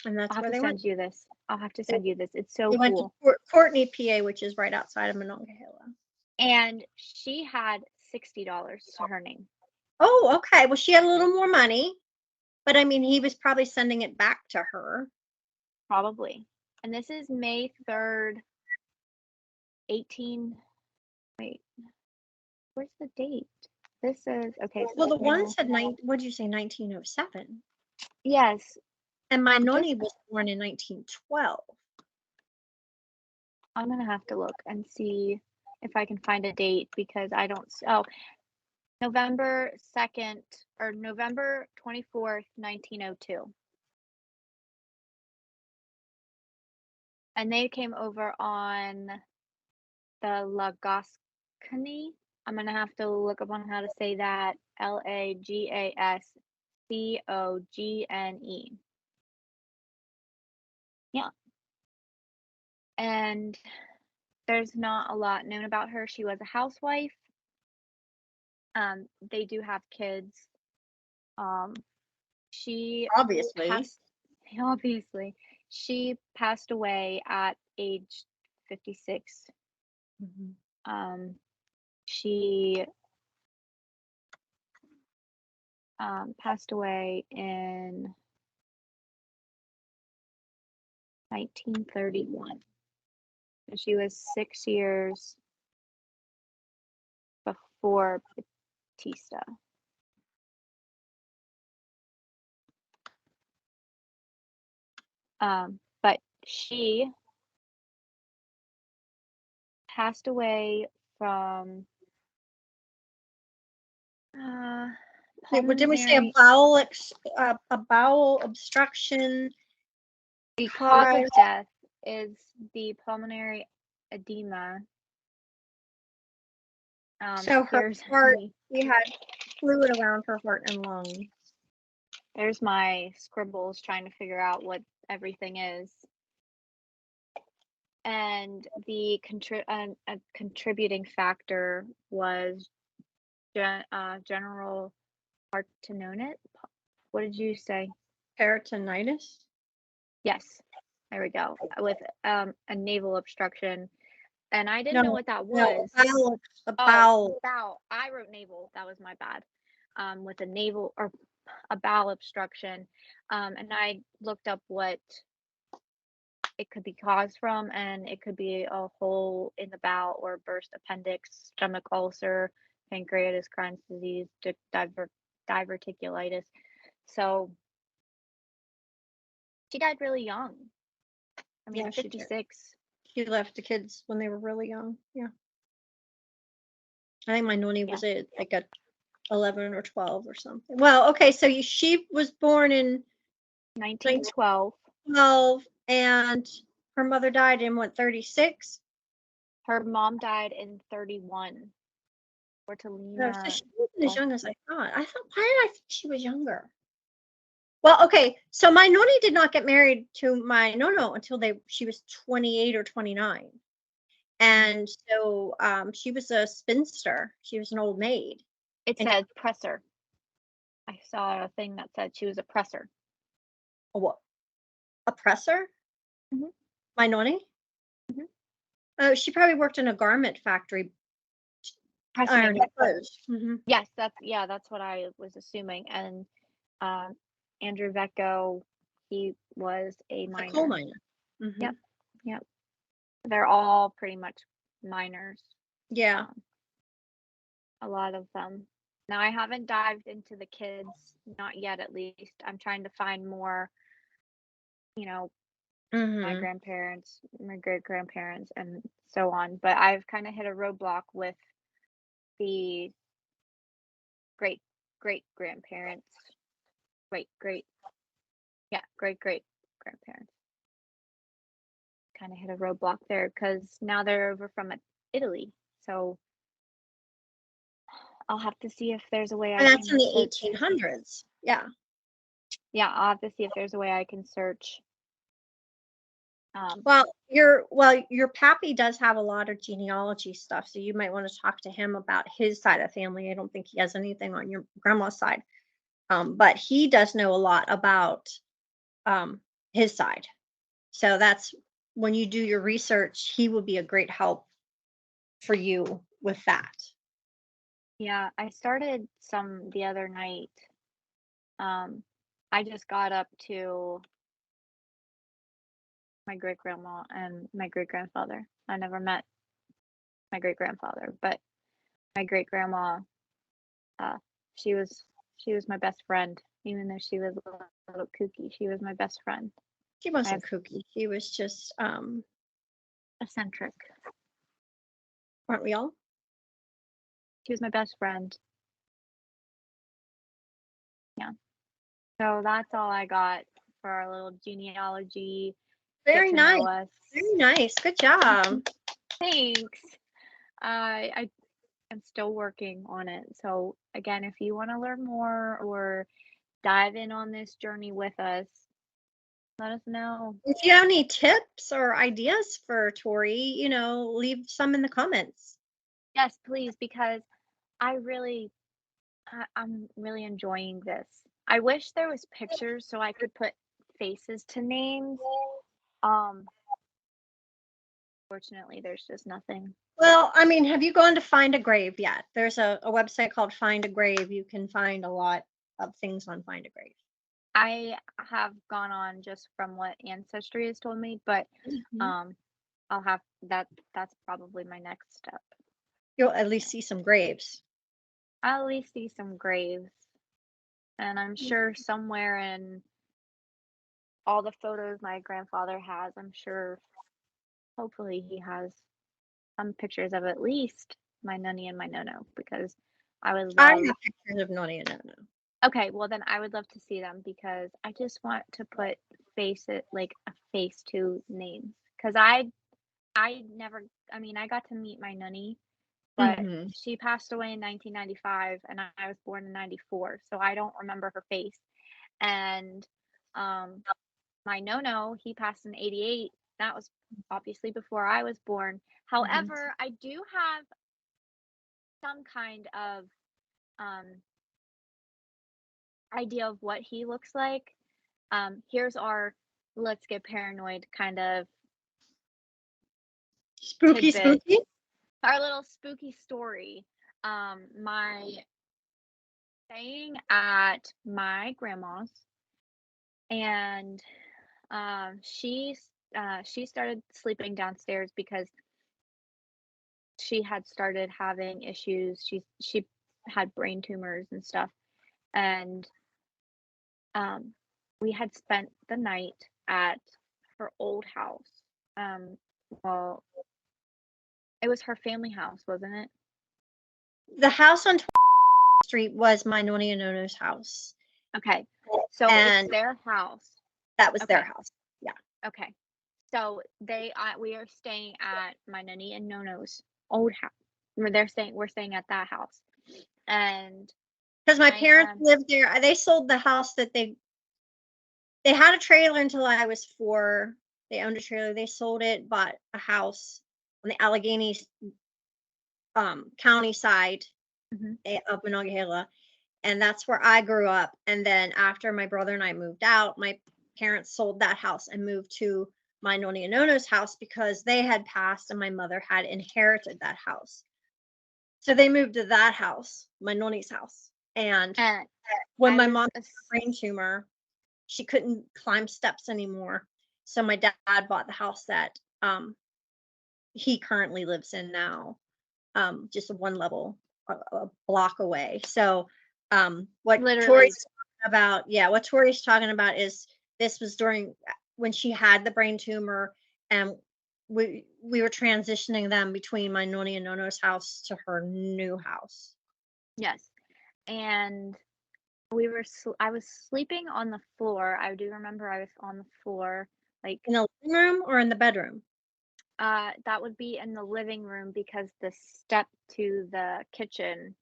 B: And
A: I'll
B: that's
A: have
B: where
A: to
B: they went.
A: send you this. I'll have to
B: They,
A: send you this. It's so
B: they went to
A: cool.
B: Courtney, PA, which is right outside of Monongahela.
A: And she had $60 to her name.
B: Oh, okay. Well, she had a little more money, but I mean, he was probably sending it back to her.
A: Probably. And this is May 3rd, 18. Wait, where's the date? This is okay.
B: Well, the one
A: So
B: said what did you say, 1907?
A: yes,
B: And my
A: just
B: noni was born in 1912.
A: I'm gonna have to look and see if I can find a date because I don't. Oh, November 2nd or November 24th, 1902. And they came over on the Lagoscone. I'm gonna have to look up on how to say that. Lagascone. Yeah. And there's not a lot known about her. She was a housewife. They do have kids. Um, she
B: Obviously.
A: passed, obviously, she passed away at age 56.
B: Mhm.
A: She passed away in 1931. And she was 6 years before Batista. But she passed away from
B: What did we say?
A: pulmonary.
B: A bowel obstruction
A: The cause
B: caused.
A: of death is the pulmonary edema.
B: So her
A: Here's
B: heart, she had fluid around her heart and lungs.
A: there's my scribbles trying to figure out what everything is. And the a contributing factor was general peritonitis. What did you say?
B: Peritonitis?
A: Yes, there we go. With a naval obstruction, and I didn't know
B: No,
A: what that
B: no,
A: was.
B: a
A: Oh,
B: bowel.
A: bowel. I wrote naval. That was my bad. With a naval or a bowel obstruction, and I looked up what it could be caused from, and it could be a hole in the bowel or burst appendix, stomach ulcer, pancreatitis, Crohn's disease, diverticulitis. So she died really young. I mean,
B: Yeah,
A: at
B: she did.
A: 56.
B: She left the kids when they were really young. Yeah. I think my noni
A: Yeah,
B: was like a 11 or 12 or something. Well, okay, so she was born in
A: 1912.
B: 1912 and her mother died in what, 36?
A: Her mom died in 31.
B: No, so
A: Bertolina.
B: she wasn't as
A: Oh,
B: young as I thought. Why did I think she was younger? Well, okay, so my noni did not get married to my no until she was 28 or 29.
A: mhm.
B: And so she was a spinster. She was an old maid.
A: It
B: And
A: says presser. I saw a thing that said she was a presser.
B: A what? Oppressor?
A: Mhm,
B: My nonny?
A: mhm.
B: Oh, she probably worked in a garment factory
A: Pressing.
B: ironing clothes. Mhm.
A: Yes, that's what I was assuming, and, um, Andrew Vecco, he was a
B: A coal
A: miner.
B: miner.
A: Yep,
B: Mhm.
A: yep. They're all pretty much miners,
B: Yeah.
A: um, a lot of them. Now I haven't dived into the kids, not yet at least. I'm trying to find more, you know, my
B: Mhm.
A: grandparents, my great-grandparents, and so on, but I've kinda hit a roadblock with the great great-grandparents, great-great yeah, great-great-grandparents. Kinda hit a roadblock there because now they're over from Italy, so I'll have to see if there's a way
B: And
A: I
B: that's in
A: can
B: the
A: search.
B: 1800s. Yeah.
A: Yeah, I'll have to see if there's a way I can search, um
B: Your pappy does have a lot of genealogy stuff, so you might wanna talk to him about his side of family. I don't think he has anything on your grandma's side, but he does know a lot about, um, his side. So that's when you do your research, he will be a great help for you with that.
A: yeah, I started some the other night. Um, I just got up to my great-grandma and my great-grandfather. I never met my great-grandfather, but my great-grandma, uh, she was she was my best friend, even though she was a little kooky, she was my best friend.
B: She
A: I
B: wasn't
A: have
B: kooky. She was just,
A: eccentric.
B: aren't we all?
A: She was my best friend. Yeah. So that's all I got for our little genealogy, get
B: Very
A: to
B: nice.
A: know us.
B: Very nice. Good job.
A: Thanks. I am still working on it. So again, if you want to learn more or dive in on this journey with us, let us know.
B: If you have any tips or ideas for Tori, leave some in the comments.
A: Yes, please, because I'm really enjoying this. I wish there was pictures so I could put faces to names. Um, Fortunately, there's just nothing.
B: Well, I mean, have you gone to Find a Grave yet? There's a website called Find a Grave. You can find a lot of things on Find a Grave.
A: I have gone on just from what Ancestry has told me, but,
B: Mhm.
A: um, I'll have that's probably my next step.
B: You'll at least
A: Yeah.
B: see some graves.
A: I'll at least see some graves, and I'm
B: Mm.
A: sure somewhere in all the photos my grandfather has, I'm sure hopefully he has some pictures of at least my Nunny and my Nono because I would
B: I
A: love.
B: have pictures of Noni and Nono.
A: Okay, well, then I would love to see them because I just want to put a face to names. Because I never I mean, I got to meet my Nunny, but
B: Mhm.
A: she passed away in 1995 and I was born in '94, so I don't remember her face. And, um, my Nono, he passed in '88. That was obviously before I was born.
B: Mhm.
A: However, I do have some kind of, um, idea of what he looks like. Here's our let's get paranoid kind of
B: Spooky,
A: tidbit,
B: spooky.
A: our little spooky story. My staying at my grandma's, and she started sleeping downstairs because she had started having issues. She had brain tumors and stuff, and um, we had spent the night at her old house. Well, it was her family house, wasn't it?
B: The house on 12th Street was my Noni and Nono's house,
A: Okay. So it's
B: and
A: their house.
B: that was their
A: Okay.
B: house. Yeah,
A: Okay. So we are staying at my Nani and Nono's old house. We're staying at that house. And
B: because my
A: I
B: parents
A: am
B: lived there. They sold the house that they had a trailer until I was 4. They owned a trailer. They sold it, bought a house on the Allegheny County side,
A: mhm,
B: up in Monongahela, and that's where I grew up. And then after my brother and I moved out, my parents sold that house and moved to my noni and nono's house because they had passed and my mother had inherited that house. So they moved to that house, my noni's house. And
A: And
B: when
A: I
B: my
A: was
B: mom had a brain tumor, she couldn't climb steps anymore. So my dad bought the house that he currently lives in now, just one level, a block away. So what
A: literally,
B: Tori's talking about, yeah, what Tori's talking about is this was during when she had the brain tumor, and we were transitioning them between my noni and nono's house to her new house.
A: yes. And I was sleeping on the floor. I do remember I was on the floor, like,
B: In the living room or in the bedroom?
A: that would be in the living room because the step to the kitchen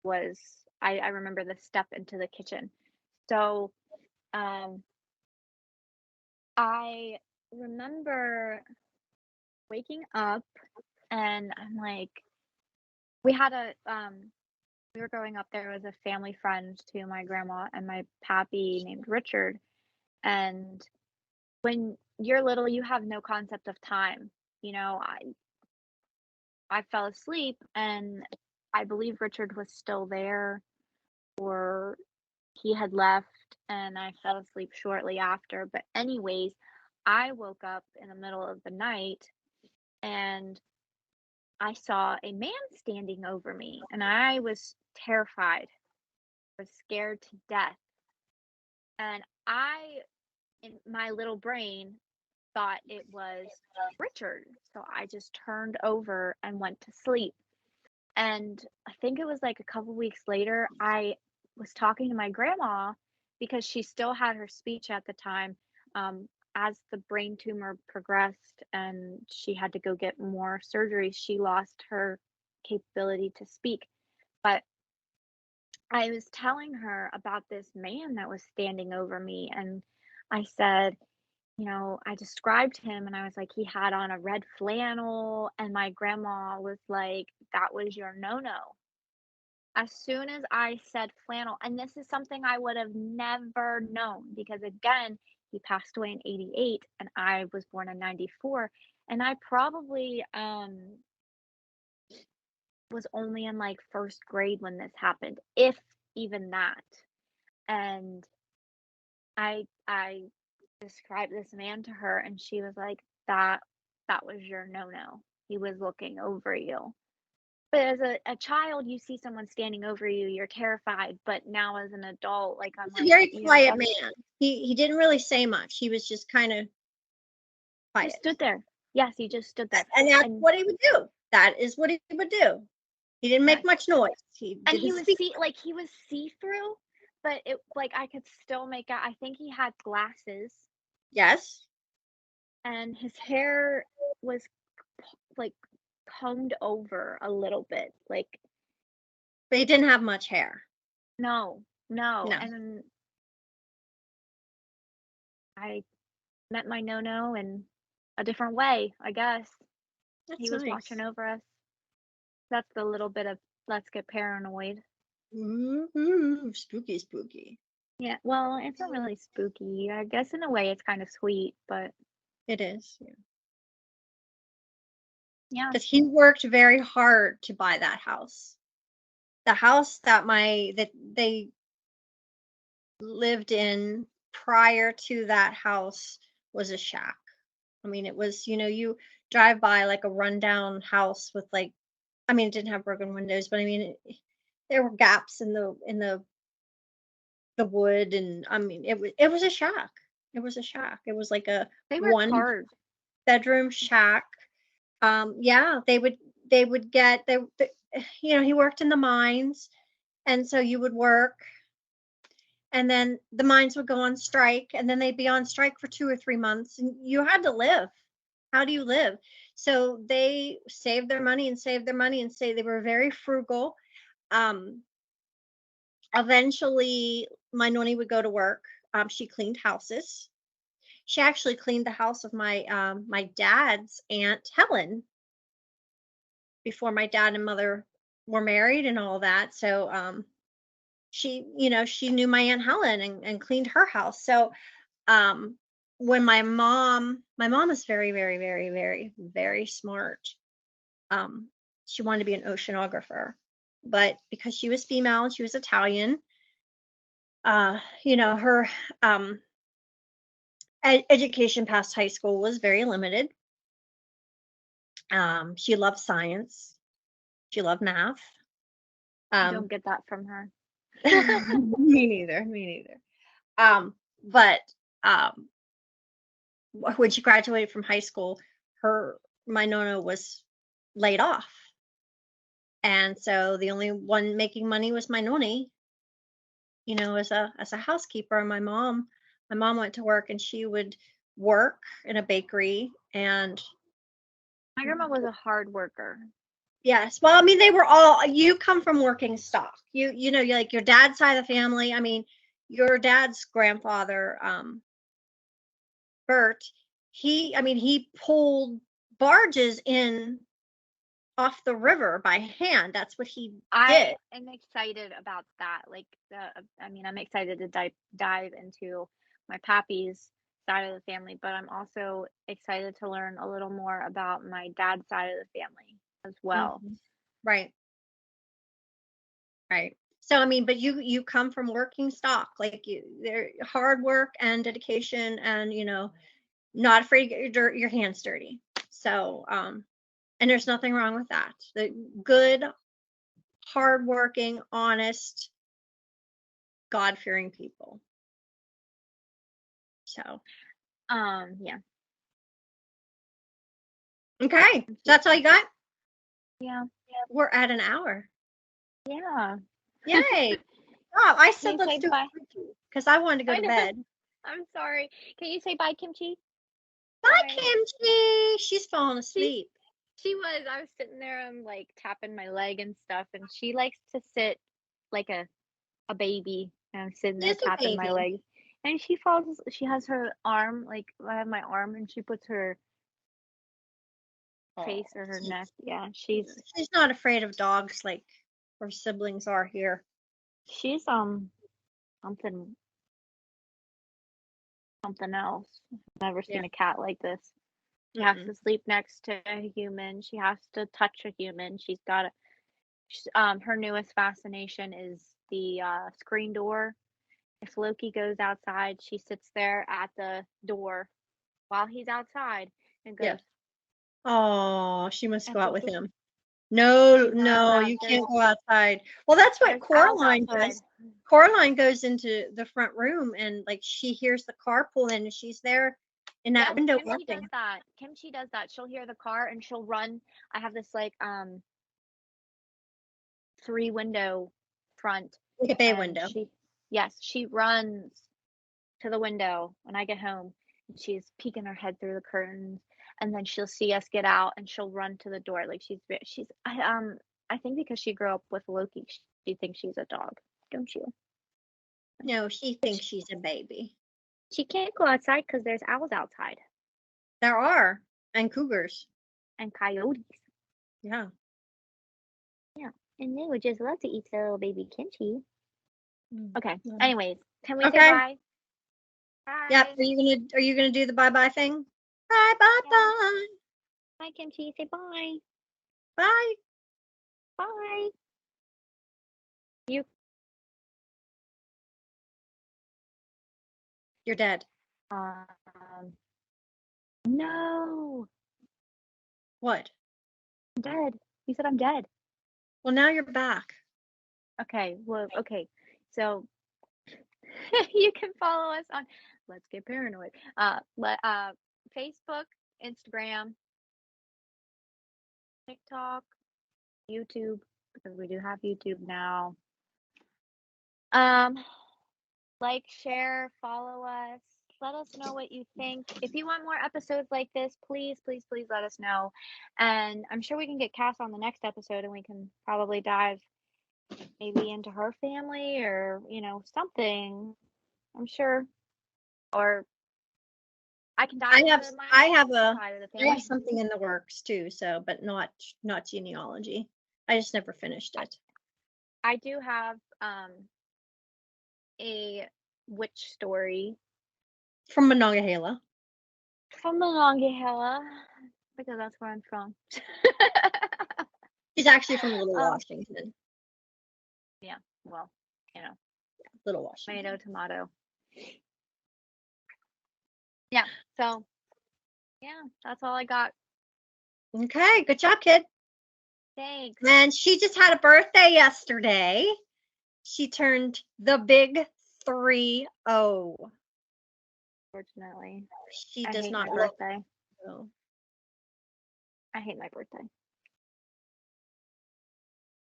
A: was I remember the step into the kitchen. So, um, I remember waking up and I'm like we had a, we were growing up, there was a family friend to my grandma and my pappy named Richard, and when you're little, you have no concept of time. You know, I fell asleep and I believe Richard was still there or he had left and I fell asleep shortly after. But anyways, I woke up in the middle of the night and I saw a man standing over me and I was terrified. I was scared to death. And I in my little brain thought it was Richard. So I just turned over and went to sleep. And I think it was like a couple weeks later, I was talking to my grandma because she still had her speech at the time. As the brain tumor progressed and she had to go get more surgeries, she lost her capability to speak. But I was telling her about this man that was standing over me, and I said, you know, I described him and I was like, he had on a red flannel. And my grandma was like, that was your no no. As soon as I said flannel, and this is something I would have never known because, again, he passed away in 88 and I was born in 94. And I probably was only in like first grade when this happened, if even that. And I described this man to her and she was like, that was your no-no. He was looking over you. But as a child, you see someone standing over you, you're terrified. But now as an adult, like I'm
B: He's a
A: like,
B: very
A: you know,
B: quiet
A: that's
B: man. He didn't really say much. He was just kind of
A: just
B: quiet.
A: stood there. Yes, he just stood there.
B: And that's
A: And
B: what he would do. That is what he would do. He didn't make
A: yes.
B: much noise. He
A: And
B: didn't
A: he was
B: speak.
A: he was see-through, but it like I could still make out I think he had glasses
B: Yes,
A: and his hair was like combed over a little bit. Like
B: but he didn't have much hair.
A: no, no.
B: No,
A: And I met my no-no in a different way, I guess. He
B: that's
A: was watching
B: nice.
A: over us. That's the little bit of let's get paranoid.
B: Spooky, spooky.
A: Yeah, well, it's not really spooky. I guess in a way it's kind of sweet, but
B: It is.
A: yeah,
B: Because he worked very hard to buy that house. The house that they lived in prior to that house was a shack. I mean, it was, you drive by like a rundown house with like, I mean, it didn't have broken windows, but I mean, there were gaps in the wood, and I mean, it was a shack. It was a shack. It was like a
A: they work
B: one
A: hard.
B: bedroom shack. Yeah, they would get he worked in the mines, and so you would work, and then the mines would go on strike, and then they'd be on strike for 2 or 3 months, and you had to live. How do you live? So they saved their money and saved their money and say they were very frugal. Um, Eventually, my noni would go to work. She cleaned houses. She actually cleaned the house of my dad's aunt Helen before my dad and mother were married and all that. So she, she knew my Aunt Helen and cleaned her house. So when my mom is very, very, very, very, very smart. She wanted to be an oceanographer, but because she was female and she was Italian, her education past high school was very limited. She loved science. She loved math.
A: Don't get that from her.
B: Me neither. Me neither. But when she graduated from high school, my nonna was laid off, and so the only one making money was my nonni. As a housekeeper. And my mom went to work, and she would work in a bakery. And
A: My grandma was a hard worker.
B: yes, well, I mean, they were all. You come from working stock. You're like your dad's side of the family. I mean, your dad's grandfather, Bert. He pulled barges in off the river by hand. That's what he did.
A: I am excited about that. Like I'm excited to dive into my pappy's side of the family, but I'm also excited to learn a little more about my dad's side of the family as well.
B: Mhm. Right. Right. So I mean, but you come from working stock, like they're hard work and dedication, and not afraid to get your hands dirty. So and there's nothing wrong with that. The good, hardworking, honest, God-fearing people. So
A: Yeah.
B: okay, that's all you got?
A: Yeah.
B: We're at an hour.
A: Yeah.
B: Yay! Oh, I said
A: you
B: let's
A: say
B: do
A: bye?
B: because I wanted to go
A: I
B: to
A: know.
B: bed.
A: I'm sorry. Can you say bye, Kimchi?
B: Bye,
A: Bye.
B: Kimchi. She's falling asleep.
A: She was. I was sitting there and like tapping my leg and stuff, and she likes to sit like a baby, and I'm sitting there
B: She's a
A: tapping my
B: baby.
A: leg, and she falls. She has her arm, like I have my arm, and she puts her face or her neck. Yeah, she's
B: not afraid of dogs like her siblings are here.
A: she's something else. I've never seen a cat like this. She has to sleep next to a human. She has to touch a human. She's got her newest fascination is the screen door. If Loki goes outside, she sits there at the door while he's outside and goes.
B: Yeah. Oh, she must go out with
A: "Loki."
B: him. No,
A: She's not
B: no,
A: allowed.
B: you can't go outside. Well, that's what
A: There's owls
B: Coraline
A: outside.
B: does. Coraline goes into the front room, and like she hears the car pull in, and she's there in that window
A: Kimchi does
B: working.
A: that. Kimchi does that. She'll hear the car and she'll run. I have this like 3-window front,
B: Like a bay
A: and
B: window.
A: she runs to the window when I get home, and she's peeking her head through the curtains, and then she'll see us get out and she'll run to the door. Like I think because she grew up with Loki, she thinks she's a dog, don't you?
B: No, she thinks she's a baby.
A: She can't go outside because there's owls outside
B: There are, and cougars.
A: and coyotes.
B: Yeah.
A: Yeah, and they would just love to eat the little baby Kimchi. Okay.
B: Yeah.
A: Anyways, can we say
B: Okay.
A: bye? Bye.
B: Yep. Are you gonna do the bye thing? Bye
A: Yeah.
B: bye.
A: Bye, Kimchi. Say bye.
B: Bye.
A: Bye.
B: You're dead.
A: No.
B: What?
A: I'm dead. You said I'm dead.
B: Well, now you're back.
A: Okay. Well, okay. So you can follow us on Let's Get Paranoid. Facebook, Instagram, TikTok, YouTube, because we do have YouTube now. Like, share, follow us. Let us know what you think. If you want more episodes like this, please, please, please let us know. And I'm sure we can get Cass on the next episode, and we can probably dive maybe into her family or, something. I'm sure. Or I can dive into my side of the
B: I have
A: family.
B: something in the works too, but not genealogy. I just never finished it.
A: I do have a witch story
B: From Monongahela.
A: from Monongahela because that's where I'm from.
B: She's actually from Little
A: Um,
B: Washington.
A: yeah, well, you know,
B: Little Washington.
A: tomato, tomato. Yeah, so yeah, that's all I got.
B: Okay, good job, kid.
A: Thanks.
B: And she just had a birthday yesterday. She turned the big 30.
A: Fortunately,
B: She
A: I
B: does
A: hate
B: not
A: my
B: look.
A: birthday.
B: No.
A: I hate my birthday.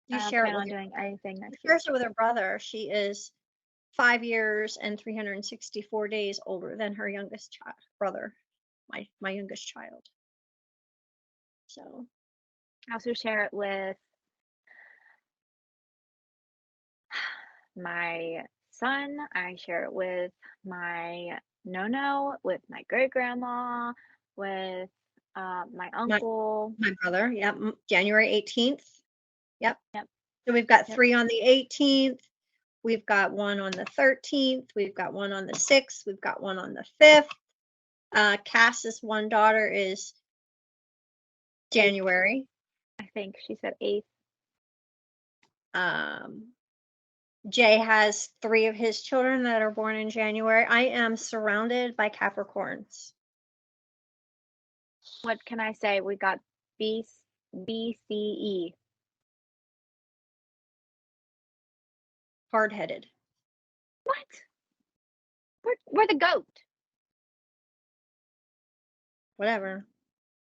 B: You
A: I don't
B: share it
A: plan
B: with
A: on doing anything next year.
B: shares it with her brother. She is 5 years and 364 days older than her youngest brother, my youngest child. So
A: I also share it with my son. I share it with my no, with my great grandma, with my
B: my
A: uncle.
B: my brother, yep, January 18th. Yep.
A: Yep,
B: So we've got
A: yep.
B: 3 on the 18th. We've got 1 on the 13th. We've got 1 on the 6th. We've got 1 on the 5th. Cass's one daughter is January.
A: I think she said 8th.
B: Jay has 3 of his children that are born in January. I am surrounded by Capricorns.
A: What can I say? We got BCE.
B: Hard-headed.
A: What? We're the goat.
B: Whatever.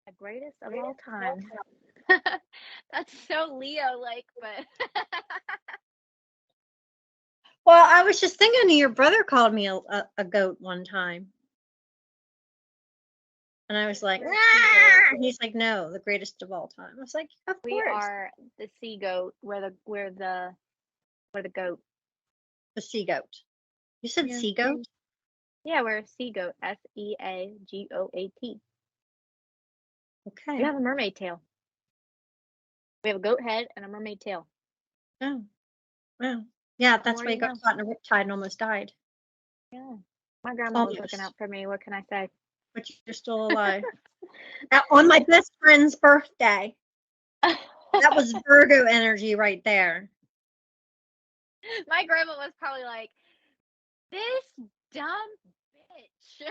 A: The greatest of all time. That's so Leo-like, but
B: Well, I was just thinking your brother called me a goat one time. And I was like, "Ah!" He's like, no, the greatest of all time. I was like, of
A: we
B: course.
A: are the sea goat. We're the goat.
B: The sea goat. You said
A: Yeah.
B: sea goat?
A: Yeah, we're a sea goat. SEAGOAT. We
B: Okay.
A: have a mermaid tail. We have a goat head and a mermaid tail.
B: Oh, wow. Yeah, that's
A: More
B: why
A: you
B: you got
A: know.
B: caught in a riptide and almost died.
A: Yeah. My grandma was looking
B: Almost.
A: out for me. What can I say?
B: But you're still alive. On my best friend's birthday. That was Virgo energy right there.
A: My grandma was probably like, this dumb bitch.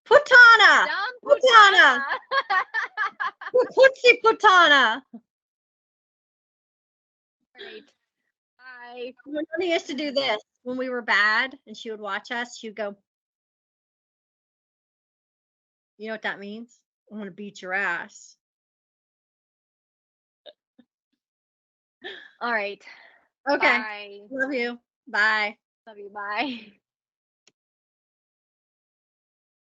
B: Putana!
A: Dumb
B: Putana!
A: putana.
B: Putsi Putana!
A: Great. Bye.
B: My mother used to do this when we were bad and she would watch us. She would go, you know what that means? I'm going to beat your ass.
A: All right.
B: Okay.
A: Bye.
B: Love you. Bye.
A: Love you. Bye.